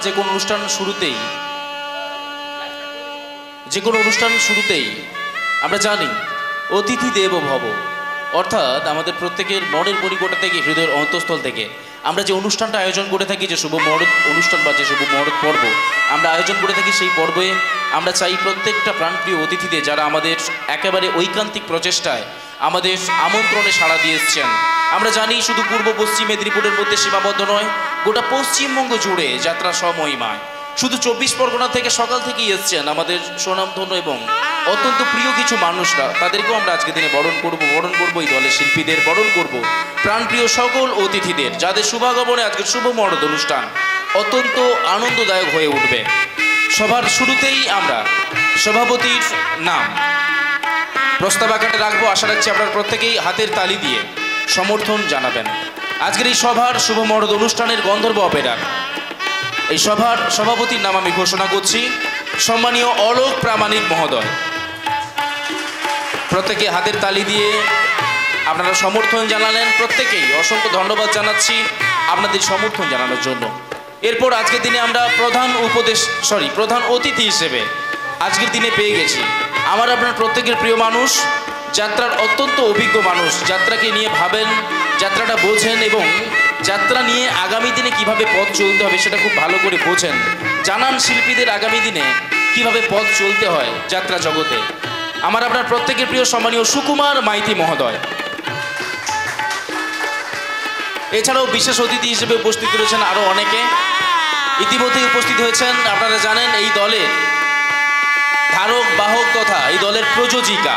যে কোনো অনুষ্ঠান শুরুতেই আমরা জানি অতিথি দেব ভব, অর্থাৎ আমাদের প্রত্যেকের মনের মণিকোটা থেকে, হৃদয়ের অন্তঃস্থল থেকে আমরা যে অনুষ্ঠানটা আয়োজন করে থাকি, যে শুভ মহরত অনুষ্ঠান বা যে শুভ মহরত পর্ব আমরা আয়োজন করে থাকি, সেই পর্বে আমরা চাই প্রত্যেকটা প্রাণপ্রিয় অতিথিদের, যারা আমাদের একেবারে ঐকান্তিক প্রচেষ্টায় আমাদের আমন্ত্রণে সাড়া দিয়ে এসছেন। আমরা জানি শুধু পূর্ব পশ্চিম মেদিনীপুরের মধ্যে সীমাবদ্ধ নয়, গোটা পশ্চিমবঙ্গ জুড়ে যাত্রা সমহিমায়। শুধু 24 পরগনা থেকে সকাল থেকেই এসছেন আমাদের সুনামধন্য এবং অত্যন্ত প্রিয় কিছু মানুষরা। তাদেরকেও আমরা আজকে দিনে বরণ করব এই দলের শিল্পীদের, বরণ করব প্রাণপ্রিয় সকল অতিথিদের, যাদের শুভাগমনে আজকের শুভ মহরত অনুষ্ঠান অত্যন্ত আনন্দদায়ক হয়ে উঠবে। সবার শুরুতেই আমরা সভাপতির নাম প্রস্তাব আকারে রাখবো। আশা রাখছি আপনারা প্রত্যেকেই হাতের তালি দিয়ে সমর্থন জানাবেন। আজকের এই সভার শুভ মহরত অনুষ্ঠানের গন্ধর্ব অপেরার এই সভার সভাপতির নাম আমি ঘোষণা করছি, সম্মানীয় অলোক প্রামাণিক মহোদয়। প্রত্যেকে হাতের তালি দিয়ে আপনারা সমর্থন জানালেন, প্রত্যেকেই অসংখ্য ধন্যবাদ জানাচ্ছি আপনাদের সমর্থন জানানোর জন্য। এরপর আজকের দিনে আমরা প্রধান অতিথি হিসেবে আজকের দিনে পেয়ে গেছি আমার আপনার প্রত্যেকের প্রিয় মানুষ, যাত্রার অত্যন্ত অভিজ্ঞ মানুষ, যাত্রাকে নিয়ে ভাবেন, যাত্রাটা বোঝেন এবং যাত্রা নিয়ে আগামী দিনে কিভাবে পথ চলতে হবে সেটা খুব ভালো করে বোঝেন, জানান শিল্পীদের আগামী দিনে কিভাবে পথ চলতে হয় যাত্রা জগতে। আমার আপনার প্রত্যেকের প্রিয় সম্মানীয় সুকুমার মাইতি মহোদয়। এছাড়াও বিশেষ অতিথি হিসেবে উপস্থিত রয়েছেন আরও অনেকে, ইতিমধ্যেই উপস্থিত হয়েছেন। আপনারা জানেন এই দলের ধারক বাহক তথা এই দলের প্রযোজিকা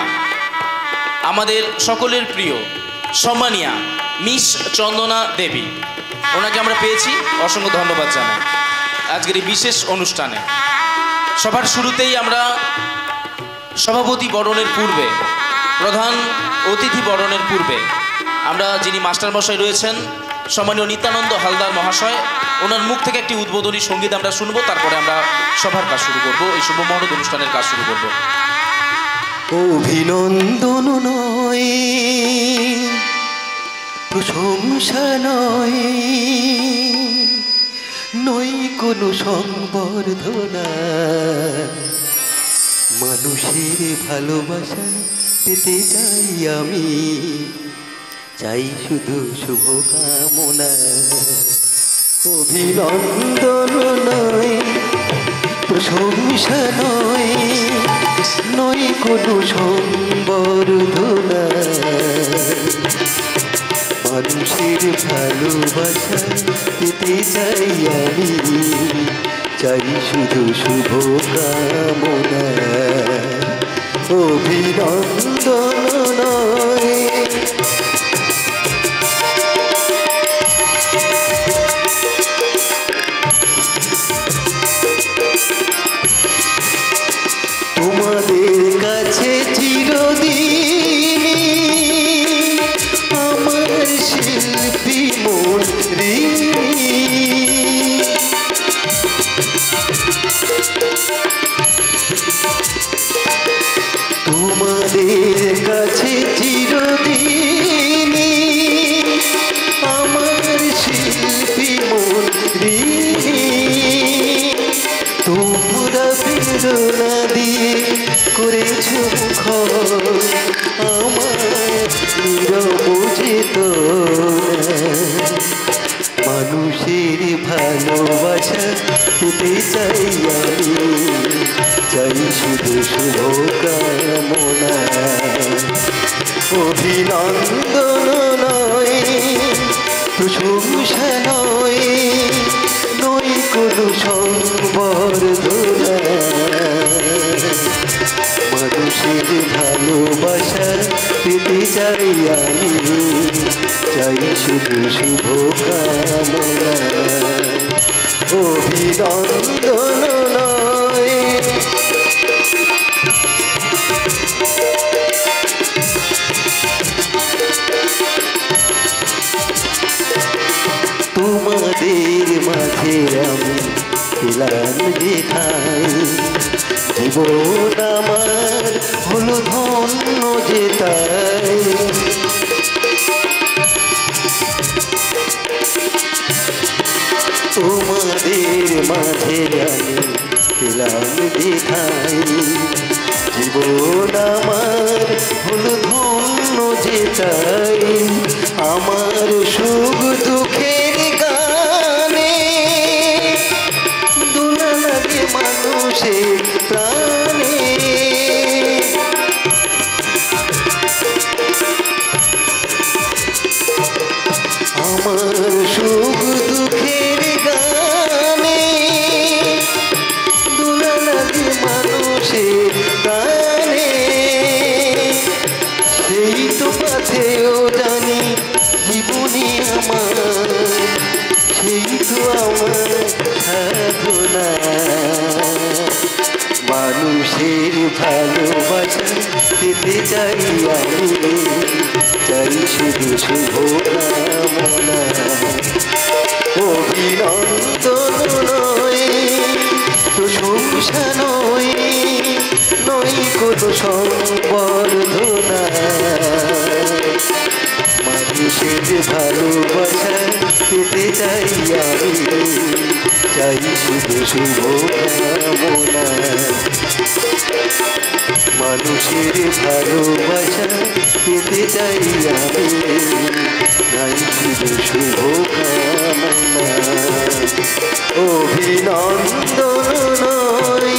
আমাদের সকলের প্রিয় সম্মানিয়া মিস চন্দনা দেবী, ওনাকে আমরা পেয়েছি, অসংখ্য ধন্যবাদ জানাই আজকের এই বিশেষ অনুষ্ঠানে। সবার শুরুতেই আমরা সভাপতি বরণের পূর্বে, প্রধান অতিথি বরণের পূর্বে আমরা যিনি মাস্টারমশাই রয়েছেন সম্মানীয় নিত্যানন্দ হালদার মহাশয়, ওনার মুখ থেকে একটি উদ্বোধনী সঙ্গীত আমরা শুনবো, তারপরে আমরা সভার কাজ শুরু করব, এই শুভ মহরত অনুষ্ঠানের কাজ শুরু করব। অভিনন্দন নয়, প্রশংসা নয়, নয় কোনো সংবর্ধনা, মানুষের ভালোবাসা পেতে চাই আমি, চাই শুধু শুভকামনা। অভিনন্দন নয়, প্রশংসা নয়, নয় কোনো সংবর্ধনা, মানুষের ভালোবাসা পেতে চাই আমি, চাই শুধু শুভকামনা। অভিনন্দন নয়, তোমাদের কাছে চিরদিন আমার শিল্পী মন ঋণী, তোমাদের কাছে চিরদিন আমার শিল্পী মন ঋণী, তোমরা প্রেরণা দিয়ে করেছ মুখর আমার নিরবজিত, মানুষের ভালোবাসা পেতে চাই আমি, চাই শুধু শুভকামনা। অভিনন্দন নয়, প্রশংসা নয়, নয় কোনো সংবর্ধনা, মানুষের ভালোবাসা পেতে চাই আমি, চাই শুধু শুভকামনা। অভিনন্দন নয়, তোমাদের মাঝে আমি পেলাম যে ঠাই, জীবন আমার হলো ধন্য যে তাই, তোমাদের মাঝে আমি পেলাম যে ঠাই জীবন আমার হলো ধন্য যে তাই আমার সুখ দুঃখের গানে দোলা লাগে মানুষের প্রাণে আমার সুখ দুঃখের গানে দোলা লাগে মানুষের প্রাণে সেই তো পাথেও জানি জীবনী আমার সেই তো আমার সাধনা মানুষের ভালোবাসা পেতে চাই আমি চাই শুধু শুভ কামনা অভিনন্দন নয় প্রশংসা নয় নয় কোনো সংবর্ধনা মানুষের ভালোবাসা পেতে চাই আমি চাই শুধু শুভ কামনা মানুষের ভালোবাসা পেতে চাই আমি চাই শুধু শুভ কামনা অভিনন্দন নয়।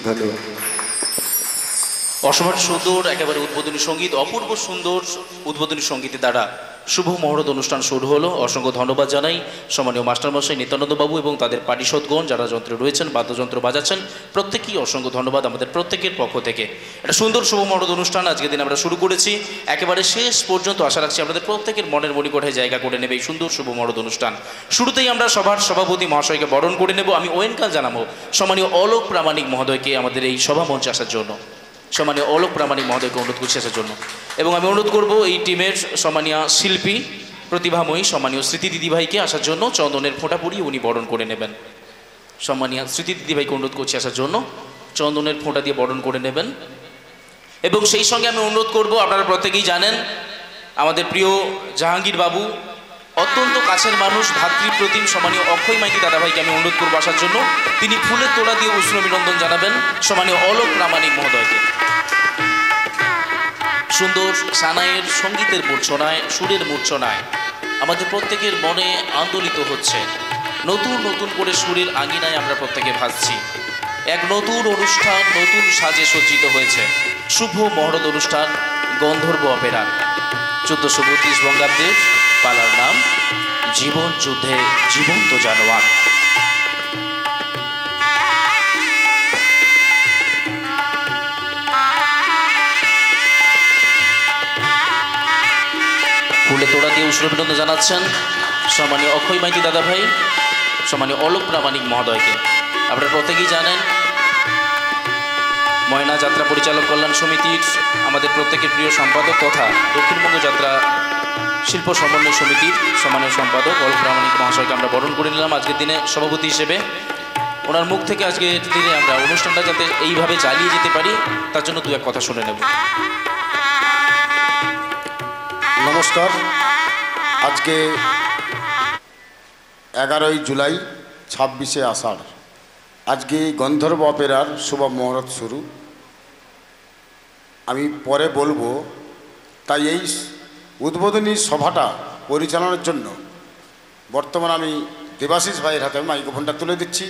ধন্যবাদ। অসম্ভব সুন্দর একেবারে উদ্বোধনী সঙ্গীত, অপূর্ব সুন্দর উদ্বোধনী সঙ্গীতের দ্বারা শুভ মহরত অনুষ্ঠান শুরু হলো। অসংখ্য ধন্যবাদ জানাই সম্মানীয় মাস্টারমশাই নিত্যানন্দবাবু এবং তাদের পারিষদগণ যারা যন্ত্রে রয়েছেন, বাদ্যযন্ত্র বাজাচ্ছেন, প্রত্যেকেই অসংখ্য ধন্যবাদ আমাদের প্রত্যেকের পক্ষ থেকে। একটা সুন্দর শুভ মহরত অনুষ্ঠান আজকের দিন আমরা শুরু করেছি। একেবারে শেষ পর্যন্ত আশা রাখছি আপনাদের প্রত্যেকের মনের মণিকোঠায় জায়গা করে নেবে এই সুন্দর শুভ মহরত অনুষ্ঠান। শুরুতেই আমরা সভার সভাপতি মহাশয়কে বরণ করে নেব। আমি ওয়েলকাম জানাবো সম্মানীয় অলোক প্রামাণিক মহোদয়কে আমাদের এই সভা মঞ্চে আসার জন্য। সম্মানীয় অলোক প্রামাণিক মহোদয়কে অনুরোধ করছি আসার জন্য এবং আমি অনুরোধ করব এই টিমের সম্মানীয় শিল্পী প্রতিভাময়ী সম্মানীয় স্মৃতি দিদিভাইকে আসার জন্য চন্দনের ফোঁটা পরিয়ে উনি বরণ করে নেবেন। সম্মানীয় স্মৃতি দিদিভাইকে অনুরোধ করছি আসার জন্য চন্দনের ফোঁটা দিয়ে বরণ করে নেবেন। এবং সেই সঙ্গে আমি অনুরোধ করব, আপনারা প্রত্যেকেই জানেন আমাদের প্রিয় জাহাঙ্গীর বাবু অত্যন্ত কাছের মানুষ, ভাতৃপ্রতিম সম্মানীয় অক্ষয় মাইতি দাদাভাইকে আমি অনুরোধ করবো আসার জন্য। তিনি ফুলের তোড়া দিয়ে উষ্ণ অভিনন্দন জানাবেন সম্মানীয় অলোক প্রামাণিক মহোদয়কে। সুন্দর সানাইয়ের সঙ্গীতের মূর্ছনায়, সুরের মূর্ছনায় আমাদের প্রত্যেকের মনে আন্দোলিত হচ্ছে। নতুন নতুন করে সুরের আঙিনায় আমরা প্রত্যেকে ভাসছি। এক নতুন অনুষ্ঠান নতুন সাজে সজ্জিত হয়েছে। শুভ মহরত অনুষ্ঠান গন্ধর্ব অপেরা 1432 বঙ্গাব্দের। পালার নাম জীবন যুদ্ধে জীবন্ত জানোয়ার। ফুলে তোড়া দিয়ে উষ্ণ অভিনন্দন জানাচ্ছেন সম্মানীয় অক্ষয় মাইতি দাদাভাই সম্মানীয় অলোক প্রামাণিক মহোদয়কে। আপনারা প্রত্যেকেই জানেন ময়না যাত্রা পরিচালক কল্যাণ সমিতির আমাদের প্রত্যেকের প্রিয় সম্পাদক তথা দক্ষিণবঙ্গ যাত্রা শিল্প সমন্বয় সমিতির সম্মানীয় সম্পাদক অলোক প্রামাণিক মহাশয়কে আমরা বরণ করে নিলাম আজকের দিনে সভাপতি হিসেবে। ওনার মুখ থেকে আজকের দিনে আমরা অনুষ্ঠানটা যাতে এইভাবে চালিয়ে যেতে পারি তার জন্য দু এক কথা শুনে নেব। নমস্কার। আজকে 11ই জুলাই 26শে আষাঢ়। আজকে গন্ধর্ব অপেরার শুভ মহরত শুরু। আমি পরে বলবো, তাই এই উদ্বোধনী সভাটা পরিচালনার জন্য বর্তমান আমি দেবাশিস ভাইয়ের হাতে মাইক্রোফোনটা তুলে দিচ্ছি,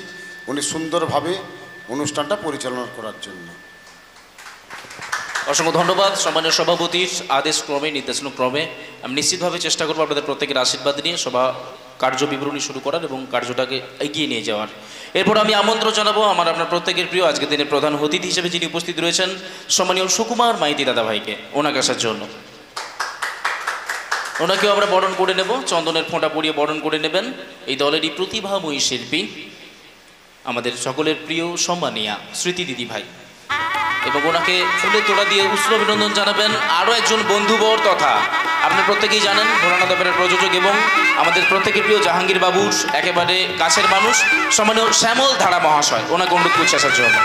উনি সুন্দরভাবে অনুষ্ঠানটা পরিচালনা করার জন্য। অসংখ্য ধন্যবাদ সম্মানীয় সভাপতির আদেশ ক্রমে নির্দেশনা ক্রমে আমি নিশ্চিতভাবে চেষ্টা করবো আপনাদের প্রত্যেকের আশীর্বাদ নিয়ে সভা কার্য বিবরণী শুরু করার এবং কার্যটাকে এগিয়ে নিয়ে যাওয়ার। এরপর আমি আমন্ত্রণ জানাবো আপনার প্রত্যেকের প্রিয় আজকের দিনের প্রধান অতিথি হিসেবে যিনি উপস্থিত রয়েছেন সম্মানীয় সুকুমার মাইতি দাদাভাইকে, ওনাকে আসার জন্য। ওনাকেও আমরা বরণ করে নেব, চন্দনের ফোঁটা পরিয়ে বরণ করে নেবেন এই দলেরই প্রতিভাময়ী শিল্পী আমাদের সকলের প্রিয় সম্মানীয়া স্মৃতি দিদিভাই। এবং ওনাকে ফুলের তোড়া দিয়ে উষ্ণ অভিনন্দন জানাবেন আরও একজন বন্ধুবর তথা আপনারা প্রত্যেকেই জানেন ভোলানাথ অপেরার প্রযোজক এবং আমাদের প্রত্যেকের প্রিয় জাহাঙ্গীর বাবুর একেবারে কাছের মানুষ সম্মানীয় শ্যামল ধারা মহাশয়, ওনাকে অনুরোধ করছি আসার জন্য।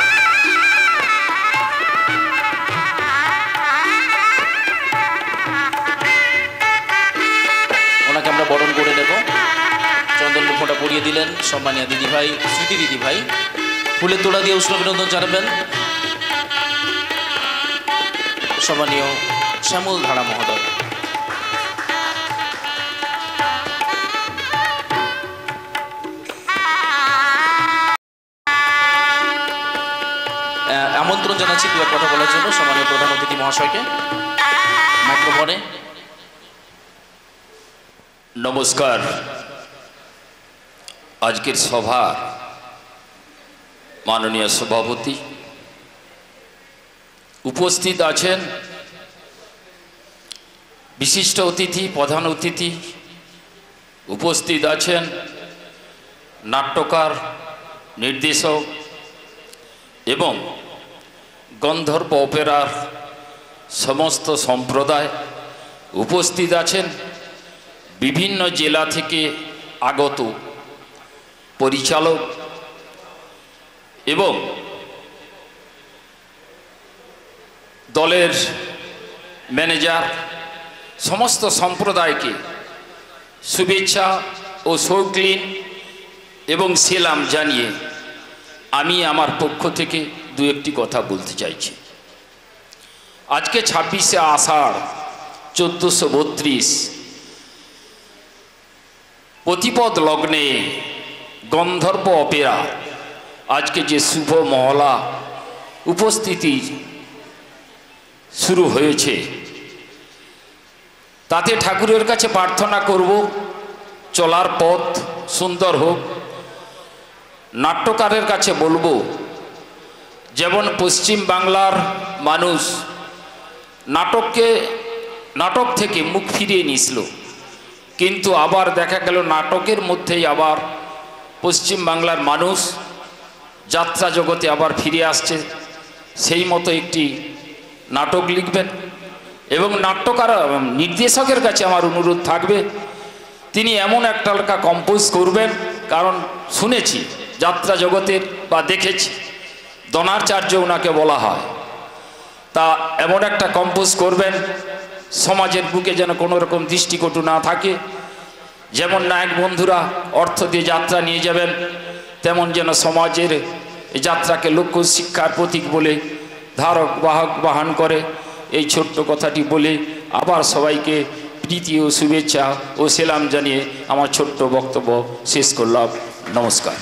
ওনাকে আমরা বরণ করে নেব। দিলেন সম্মানীয় দিদিভাই স্মৃতি দিদিভাই। ফুলের তোড়া দিয়ে উষ্ণ অভিনন্দন জানাবেন সম্মানীয় শ্যামল ধারা মহোদয়। আমন্ত্রণ জানাচ্ছি দু এক কথা বলার জন্য সম্মানীয় প্রধান অতিথি মহাশয়কে মাইক্রোফোনে। নমস্কার। আজকের সভার মাননীয় সভাপতি, উপস্থিত আছেন বিশিষ্ট অতিথি, প্রধান অতিথি, উপস্থিত আছেন নাট্যকার, নির্দেশক এবং গন্ধর্ব অপেরার সমস্ত সম্প্রদায়, উপস্থিত আছেন বিভিন্ন জেলা থেকে আগত পরিচালক এবং দলের ম্যানেজার, সমস্ত সম্প্রদায়কে শুভেচ্ছা ও শৌখিন এবং সেলাম জানিয়ে আমি আমার পক্ষ থেকে দু একটি কথা বলতে চাইছি। আজকে 26শে আষাঢ় 1432 প্রতিপদ লগ্নে গন্ধর্ব অপেরা আজকে যে শুভ মহলা উপস্থিতি শুরু হয়েছে, তাতে ঠাকুরের কাছে প্রার্থনা করব চলার পথ সুন্দর হোক। নাট্যকারের কাছে বলবো, যেমন পশ্চিম বাংলার মানুষ নাটক থেকে মুখ ফিরিয়ে নিছিল, কিন্তু আবার দেখা গেল নাটকের মধ্যেই আবার পশ্চিম বাংলার মানুষ যাত্রা জগতে আবার ফিরে আসছে। সেই মতো একটি নাটক লিখবেন এবং নাট্যকার নির্দেশকের কাছে আমার অনুরোধ থাকবে তিনি এমন একটা কম্পোজ করবেন, কারণ শুনেছি যাত্রা জগতের বা দেখেছি দনাচার্য ওনাকে বলা হয়, তা এমন একটা কম্পোজ করবেন সমাজের বুকে যেন কোনো রকম দৃষ্টিকটু না থাকে। যেমন নায়ক বন্ধুরা অর্থ দিয়ে যাত্রা নিয়ে যাবেন, তেমন যেন সমাজের যাত্রাকে লক্ষ্য শিক্ষার প্রতীক বলে ধারক বাহক বাহন করে। এই ছোট্ট কথাটি বলে আবার সবাইকে প্রীতি ও শুভেচ্ছা ও সেলাম জানিয়ে আমার ছোট্ট বক্তব্য শেষ করলাম। নমস্কার।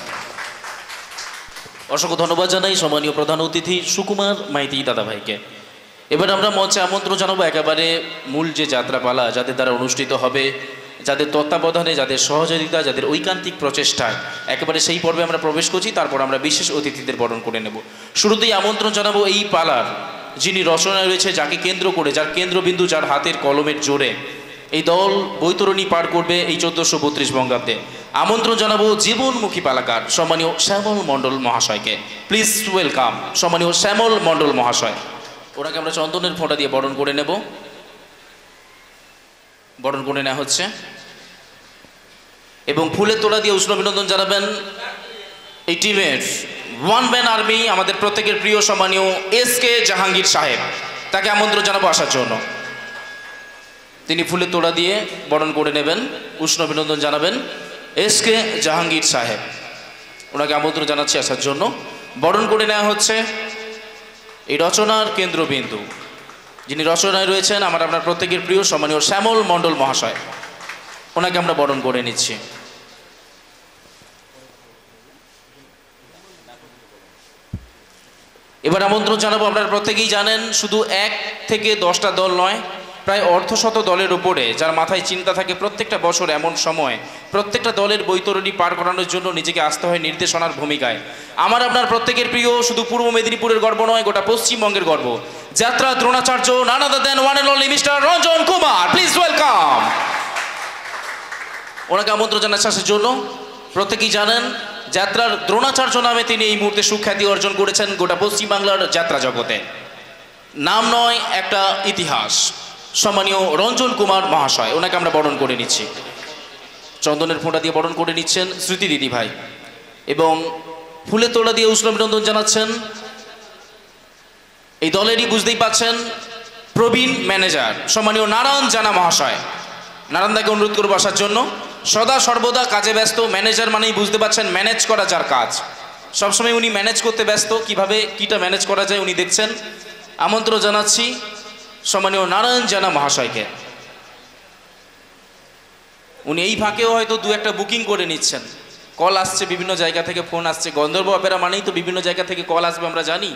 অসংখ্য ধন্যবাদ জানাই সম্মানীয় প্রধান অতিথি সুকুমার মাইতি দাদাভাইকে। এবার আমরা মঞ্চে আমন্ত্রণ জানাবো একেবারে মূল যে যাত্রাপালা যাদের দ্বারা অনুষ্ঠিত হবে, যাদের তত্ত্বাবধানে, যাদের সহযোগিতা, যাদের ঐকান্তিক প্রচেষ্টায় একেবারে সেই পর্বে আমরা প্রবেশ করছি। তারপর আমরা বিশেষ অতিথিদের বরণ করে নেব। শুরুতেই আমন্ত্রণ জানাবো এই পালার যিনি রচনায় রয়েছে, যাকে কেন্দ্র করে, যার কেন্দ্রবিন্দু, যার হাতের কলমের জোরে এই দল বৈতরণী পার করবে এই 1432 বঙ্গাব্দে। আমন্ত্রণ জানাবো জীবনমুখী পালাকার সম্মানীয় শ্যামল মণ্ডল মহাশয়কে। প্লিজ ওয়েলকাম সম্মানীয় শ্যামল মণ্ডল মহাশয়। ওনাকে আমরা চন্দনের ফোঁটা দিয়ে বরণ করে নেব। বরণ করে নেওয়া হচ্ছে এবং ফুলের তোড়া দিয়ে উষ্ণ অভিনন্দন জানাবেন এই টিমের ওয়ান ম্যান আর্মি, আমাদের প্রত্যেকের প্রিয় সম্মানীয় SK জাহাঙ্গীর সাহেব। তাকে আমন্ত্রণ জানাবো আসার জন্য। তিনি ফুলের তোড়া দিয়ে বরণ করে নেবেন, উষ্ণ অভিনন্দন জানাবেন SK জাহাঙ্গীর সাহেব। ওনাকে আমন্ত্রণ জানাচ্ছি আসার জন্য। বরণ করে নেওয়া হচ্ছে এই রচনার কেন্দ্রবিন্দু, যিনি রচনায় রয়েছেন আপনার প্রত্যেকের প্রিয় সম্মানীয় শ্যামল মণ্ডল মহাশয়। ওনাকে আমরা বরণ করে নিচ্ছি। এবার আমন্ত্রণ জানাবো, আপনারা প্রত্যেকেই জানেন শুধু 1 থেকে 10টা দল নয়, প্রায় অর্ধশত দলের উপরে, যার মাথায় চিন্তা থাকে প্রত্যেকটা বছর এমন সময় প্রত্যেকটা দলের বৈতরণী পার করানোর জন্য নিজেকে আসতে হয় নির্দেশনার ভূমিকায়। আপনার প্রত্যেকের প্রিয় শুধু পূর্ব মেদিনীপুরের গর্ব নয়, গোটা পশ্চিমবঙ্গের গর্ব, যাত্রা Dronacharya none other than one and only mister Ranjan Kumar. Please welcome. ওনাকে আমন্ত্রণ জানাচ্ছি আসার জন্য। প্রত্যেকেই জানেন যাত্রার দ্রোণাচার্য নামে তিনি এই মুহূর্তে সুখ্যাতি অর্জন করেছেন গোটা পশ্চিমবাংলার যাত্রা জগতে। নাম নয়, একটা ইতিহাস। সম্মানীয় রঞ্জন কুমার মহাশয়, ওনাকে আমরা বরণ করে নিচ্ছি। চন্দনের ফোঁটা দিয়ে বরণ করে নিচ্ছেন স্মৃতি দিদি ভাই এবং ফুলের তোড়া দিয়ে উষ্ণ অভিনন্দন জানাচ্ছেন এই দলেরই, বুঝতেই পাচ্ছেন, প্রবীণ ম্যানেজার সম্মানীয় নারায়ণ জানা মহাশয়। নারায়ণ দাকে অনুরোধ করবো আসার জন্য। সদা সর্বদা কাজে ব্যস্ত। ম্যানেজার মানেই বুঝতে পারছেন ম্যানেজ করা যার কাজ, সবসময় উনি ম্যানেজ করতে ব্যস্ত, কিভাবে কিটা ম্যানেজ করা যায় উনি দেখছেন। আমন্ত্রণ জানাচ্ছি সম্মানীয় নারায়ণ জানা মহাশয়কে। উনি এই ফাঁকেও হয়তো দু একটা বুকিং করে নিচ্ছেন, কল আসছে বিভিন্ন জায়গা থেকে, ফোন আসছে। গন্ধর্ব অপেরা মানেই তো বিভিন্ন জায়গা থেকে কল আসবে, আমরা জানি।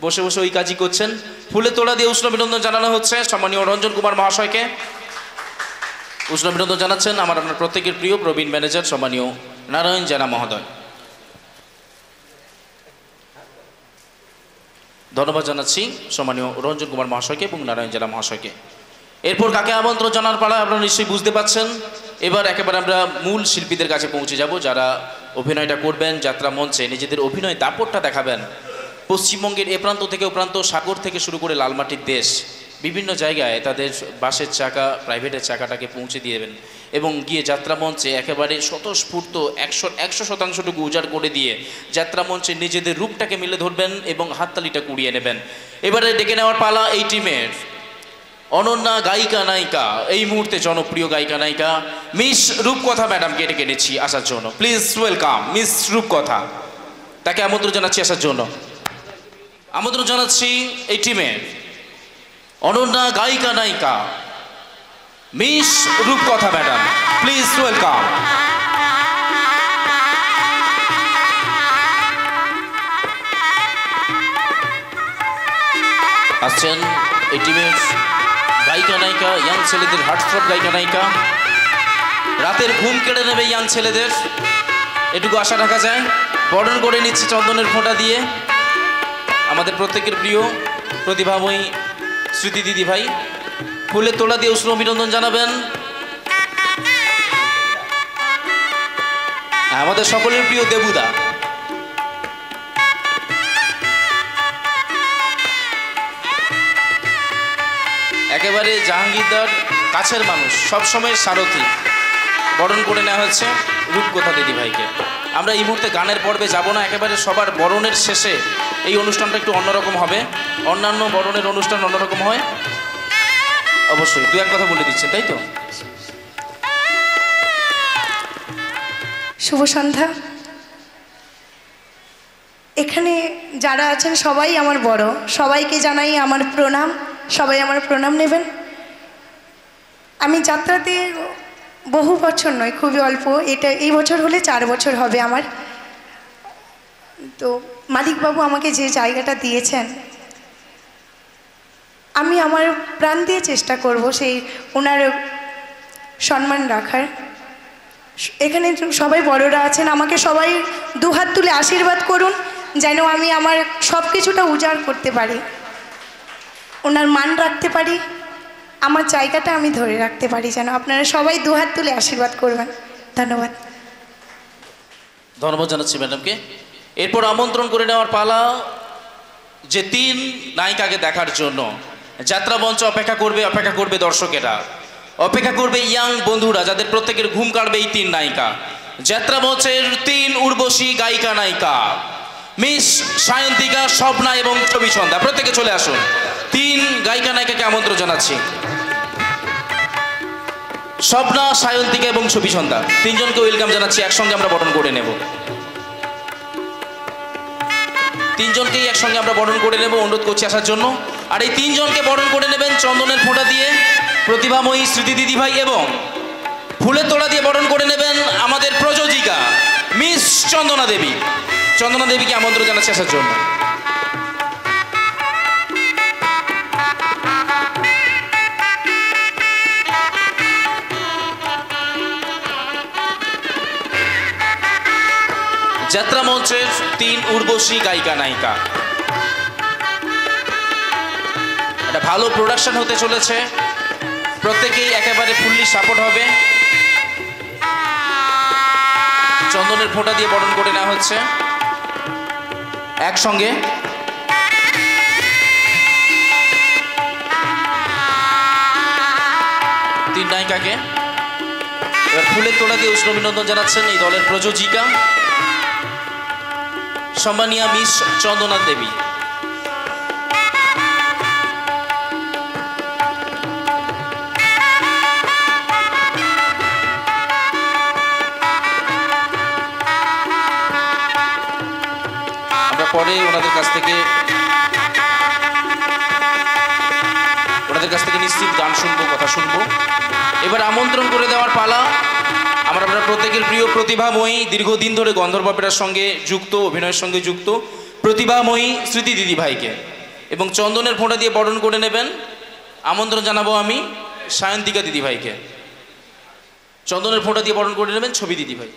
বসে বসে ওই কাজই করছেন। ফুলে তোড়া দিয়ে উষ্ণ অভিনন্দন জানানো হচ্ছে সম্মানীয় রঞ্জন কুমার মহাশয়কে। উষ্ণ অভিনন্দন জানাচ্ছেন আপনার প্রত্যেকের প্রিয় প্রবীণ ম্যানেজার সম্মানীয় নারায়ণ জানা মহোদয়। ধন্যবাদ জানাচ্ছি সম্মানীয় রঞ্জন কুমার মহাশয়কে এবং নারায়ণ জানা মহাশয়কে। এরপর কাকে আমন্ত্রণ জানার পালা আপনারা নিশ্চয়ই বুঝতে পাচ্ছেন। এবার একেবারে আমরা মূল শিল্পীদের কাছে পৌঁছে যাব, যারা অভিনয়টা করবেন, যাত্রা মঞ্চে নিজেদের অভিনয় দাপটটা দেখাবেন। পশ্চিমবঙ্গের এ প্রান্ত থেকে ও প্রান্ত, সাগর থেকে শুরু করে লালমাটির দেশ, বিভিন্ন জায়গায় তাদের বাসের চাকা, প্রাইভেটের চাকাটাকে পৌঁছে দিয়েবেন এবং গিয়ে যাত্রা মঞ্চে একেবারে স্বতঃস্ফূর্ত 100% উজাড় করে দিয়ে যাত্রা মঞ্চে নিজেদের রূপটাকে মেলে ধরবেন এবং হাততালিটা কুড়িয়ে নেবেন। এবারে ডেকে নেওয়ার পালা এই টিমের অনন্যা গায়িকা নায়িকা, এই মুহূর্তে জনপ্রিয় গায়িকা নায়িকা মিস রূপকথা ম্যাডামকে ডেকে নিচ্ছি আসার জন্য। প্লিজ ওয়েলকাম মিস রূপকথা, তাকে আমন্ত্রণ জানাচ্ছি আসার জন্য। আমন্ত্রণ জানাচ্ছি এই টিমের অনন্যা গায়িকা নায়িকা মিস রূপকথা ম্যাডাম, প্লিজ ওয়েলকাম। আসছেন এই টিমের গায়িকা নায়িকা, ইয়াং ছেলেদের হার্টথ্রব গায়িকা নায়িকা, রাতের ঘুম কেড়ে নেবে ইয়াং ছেলেদের, এটুকু আশা রাখা যায়। বরণ করে নিচ্ছে চন্দনের ফোঁটা দিয়ে আমাদের প্রত্যেকের প্রিয় প্রতিভাময়ী স্মৃতি দিদি ভাই। ফুলের তোড়া দিয়ে উষ্ণ অভিনন্দন জানাবেন আমাদের সকলের প্রিয় দেবুদা। একেবারে জাহাঙ্গীরদার কাছের মানুষ, সবসময় সারথি। বরণ করে নেওয়া হচ্ছে রূপকথা দিদি ভাইকে। আমরা এই মুহূর্তে গানের পর্বে যাব না, একেবারে সবার বরণের শেষে এই অনুষ্ঠানটা একটু অন্যরকম হবে। অন্যান্য বরণের অনুষ্ঠান অন্যরকম হয়, অবশ্যই দু এক কথা বলে দিচ্ছেন, তাই তো? শুভ সন্ধ্যা। এখানে যারা আছেন সবাই আমার বড়, সবাইকে জানাই আমার প্রণাম, সবাই আমার প্রণাম নেবেন। আমি যাত্রাতে বহু বছর নয়, খুবই অল্প, এটা এই বছর হলে 4 বছর হবে আমার। তো মালিকবাবু আমাকে যে জায়গাটা দিয়েছেন, আমি আমার প্রাণ দিয়ে চেষ্টা করব সেই ওনার সম্মান রাখার। এখানে সবাই বড়রা আছেন, আমাকে সবাই দুহাত তুলে আশীর্বাদ করুন যেন আমি আমার সব কিছুটা উজাড় করতে পারি, ওনার মান রাখতে পারি, আমার জায়গাটা আমি ধরে রাখতে পারি, যেন আপনারা সবাই দুহাত তুলে আশীর্বাদ করবেন। ধন্যবাদ। ধন্যবাদ জানাচ্ছি ম্যাডামকে। এরপর আমন্ত্রণ করে নেওয়ার পালা যে 3 নায়িকাকে দেখার জন্য যাত্রা মঞ্চে অপেক্ষা করবে দর্শকেরা, অপেক্ষা করবে ইয়াং বন্ধুরা, যাদের প্রত্যেকের ঘুম কাটবে এই 3 নায়িকা। যাত্রা মঞ্চের 3 উর্বশী গায়িকা নায়িকা মিস সায়ন্তিকা, স্বপ্না এবং ছবি সন্ধ্যা, প্রত্যেকে চলে আসুন। 3 গায়িকা নায়িকাকে আমন্ত্রণ জানাচ্ছি, স্বপ্না, সায়ন্তিকা এবং ছবি সন্ধ্যা, 3 জনকে ওয়েলকাম জানাচ্ছি। একসঙ্গে আমরা বরণ করে নেব, 3 জনকেই একসঙ্গে আমরা বরণ করে নেব, অনুরোধ করছি আসার জন্য। আর এই 3 জনকে বরণ করে নেবেন চন্দনের ফোঁটা দিয়ে প্রতিভাময়ী স্মৃতি দিদি ভাই, এবং ফুলের তোড়া দিয়ে বরণ করে নেবেন আমাদের প্রযোজিকা মিস চন্দনা দেবী। চন্দনা দেবীকে আমন্ত্রণ জানাচ্ছি আসার জন্য। যাত্রা মঞ্চের 3 উর্বশী গায়িকা নায়িকা, একটা ভালো প্রোডাকশন হতে চলেছে, প্রত্যেকেই একেবারে ফুললি সাপোর্ট হবে। চন্দনের ফোঁটা দিয়ে বরণ করে নেওয়া হচ্ছে একসঙ্গে। তিন নায়িকাকে এবার ফুলের তোড়া দিয়ে উষ্ণ অভিনন্দন জানাচ্ছেন এই দলের প্রযোজিকা সম্মানীয়া মিস চন্দনা দেবী। পরে ওনাদের কাছ থেকে নিশ্চিত গান শুনবো, কথা শুনবো। এবার আমন্ত্রণ করে দেওয়ার পালা আমরা প্রত্যেকের প্রিয় প্রতিভাময়ী, দীর্ঘদিন ধরে গন্ধর্ব অপেরার সঙ্গে যুক্ত, অভিনয়ের সঙ্গে যুক্ত প্রতিভাময়ী স্মৃতি দিদি ভাইকে, এবং চন্দনের ফোঁটা দিয়ে বরণ করে নেবেন। আমন্ত্রণ জানাবো আমি সায়ন্তিকা দিদি ভাইকে, চন্দনের ফোঁটা দিয়ে বরণ করে নেবেন ছবি দিদি ভাই।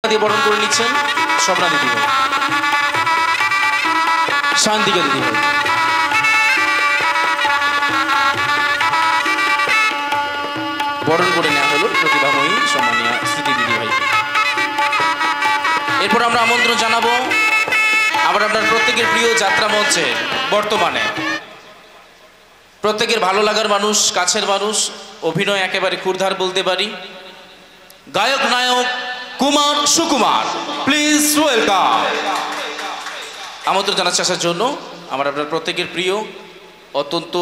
দিয়ে বরণ করে নিচ্ছেন স্বপ্না দিদি ভাই, শান্তিকা দিদি ভাই। বরণ করে নেওয়া হলো প্রতিভাময়ী সম্মানীয় স্মৃতি দিদি ভাই। এরপর আমরা আমন্ত্রণ জানাবো আবার আপনার প্রত্যেকের প্রিয় যাত্রা মঞ্চে, বর্তমানে প্রত্যেকের ভালো লাগার মানুষ, কাছের মানুষ, অভিনয় একেবারে ক্ষুরধার বলতে পারি, গায়ক নায়ক কুমার সুকুমার, প্লিজ ওয়েলকাম। আমন্ত্রণ জানাচ্ছি আসার জন্য আমার আপনার প্রত্যেকের প্রিয় অত্যন্ত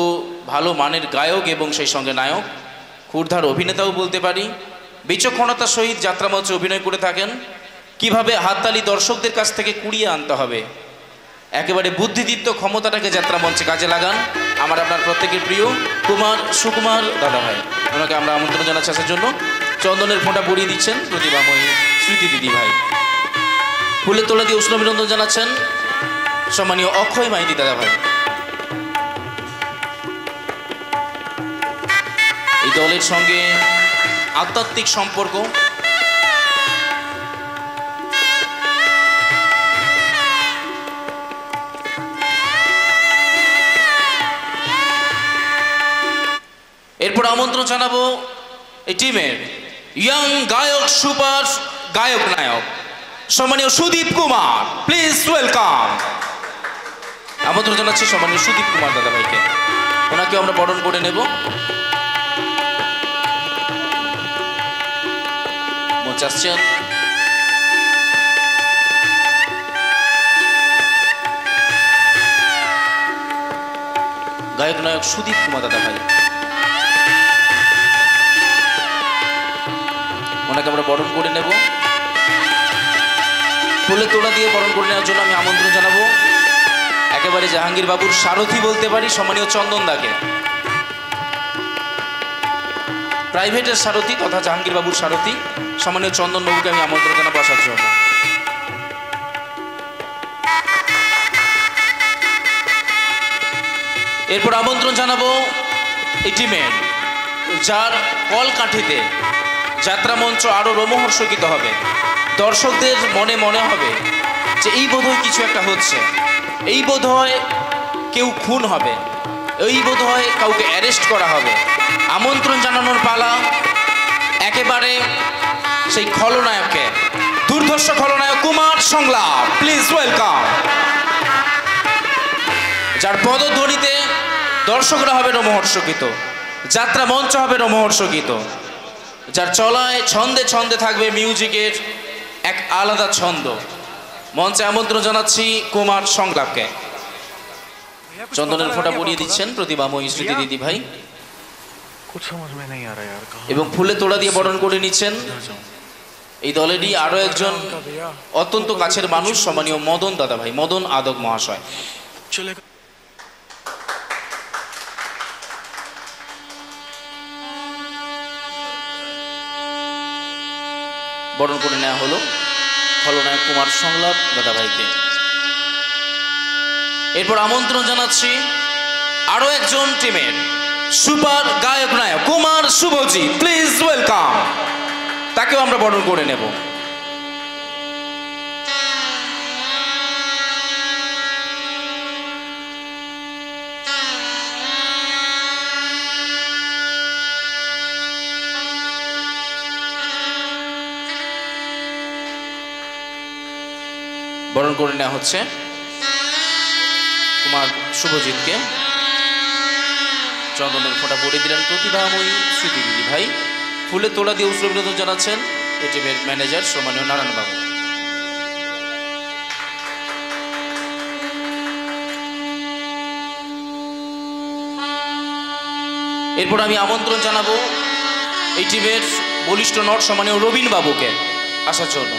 ভালো মানের গায়ক এবং সেই সঙ্গে নায়ক, ক্ষুরধার অভিনেতাও বলতে পারি, বিচক্ষণতার সহিত যাত্রামঞ্চে অভিনয় করে থাকেন। কিভাবে হাততালি দর্শকদের কাছ থেকে কুড়িয়ে আনতে হবে, একেবারে বুদ্ধিদীপ্ত ক্ষমতাটাকে যাত্রামঞ্চে কাজে লাগান আমার আপনার প্রত্যেকের প্রিয় কুমার সুকুমার দাদা ভাই। ওনাকে আমরা আমন্ত্রণ জানাচ্ছি আসার জন্য। চন্দনের ফোঁটা পরিয়ে দিচ্ছেন প্রতিভাময়ী স্মৃতি দিদি ভাই। ফুলের তোলা দিয়ে উষ্ণ অভিনন্দন জানাচ্ছেন সম্মানীয় অক্ষয় মাইতি দাদা ভাই। এই দলের সঙ্গে আধ্যাত্মিক সম্পর্ক, এরপর আমন্ত্রণ জানাবো এই টিমের ইয়াং গায়ক, সুপার গায়ক নায়ক সম্মানীয় সুদীপ কুমার, প্লিজ ওয়েলকাম। আমন্ত্রণ জানাচ্ছি সম্মানীয় সুদীপ কুমার দাদা ভাইকে, ওনাকে আমরা বরণ করে নেব। মঞ্চে আসছেন গায়ক নায়ক সুদীপ কুমার দাদা ভাই, ওনাকে আমরা বরণ করে নেব। ফুলের তোড়া দিয়ে বরণ করে নেওয়ার জন্য আমি আমন্ত্রণ জানাবো একেবারে জাহাঙ্গীর বাবুর সারথি বলতে পারি সম্মানীয় চন্দন দাকে, প্রাইভেটের সারথি তথা জাহাঙ্গীর বাবুর সারথি সম্মানীয় চন্দন বাবুকে আমি আমন্ত্রণ জানাবো আসার জন্য। এরপর আমন্ত্রণ জানাবো এই টিমের যার কলকাঠিতে যাত্রামঞ্চ আরো রোমহর্ষকিত হবে, দর্শকদের মনে মনে হবে যে এই বোধহয় কিছু একটা হচ্ছে, এই বোধহয় কেউ খুন হবে, এই বোধহয় কাউকে অ্যারেস্ট করা হবে। আমন্ত্রণ জানানোর পালা একেবারে সেই খলনায়ককে, দুর্ধর্ষ খলনায়ক কুমার সংলাপ, প্লিজ ওয়েলকাম, যার পদধ্বনিতে দর্শকরা হবে রোমহর্ষকিত, যাত্রা মঞ্চ হবে রোমহর্ষকিত, যার চলায় ছন্দে ছন্দে থাকবে মিউজিকের এক আলাদা ছন্দ। মঞ্চে আমন্ত্রণ জানাচ্ছি কুমার সংলাপকে। চন্দনের ফোঁটা পরিয়ে দিচ্ছেন প্রতিভাময়ী স্মৃতি দিদি ভাই এবং ফুলে তোড়া দিয়ে বরণ করে নিচ্ছেন এই দলেরই আরো একজন অত্যন্ত কাছের মানুষ সম্মানীয় মদন দাদা ভাই, মদন আদক মহাশয়। বরণ করে নেওয়া হলো খলনায়ক কুমার সংলাপ দাদা ভাইকে। এরপর আমন্ত্রণ জানাচ্ছি আরো একজন টিমের সুপার গায়ক নায়ক কুমার শুভজিৎ, প্লিজ ওয়েলকাম, তাকেও আমরা বরণ করে নেব। বরণ করে নেওয়া হচ্ছে কুমার শুভজিৎকে। চন্দনের ফোঁটা পরিয়ে দিলেন প্রতিভাময়ী স্মৃতি দিদি ভাই। ফুলের তোড়া দিয়ে উষ্ণ অভিনন্দন জানাচ্ছেন এই টিমের ম্যানেজার সম্মানীয় নারায়ণবাবু। এরপর আমি আমন্ত্রণ জানাবো এই টিমের বলিষ্ঠ নট সম্মানীয় রবীন বাবুকে আসার জন্য।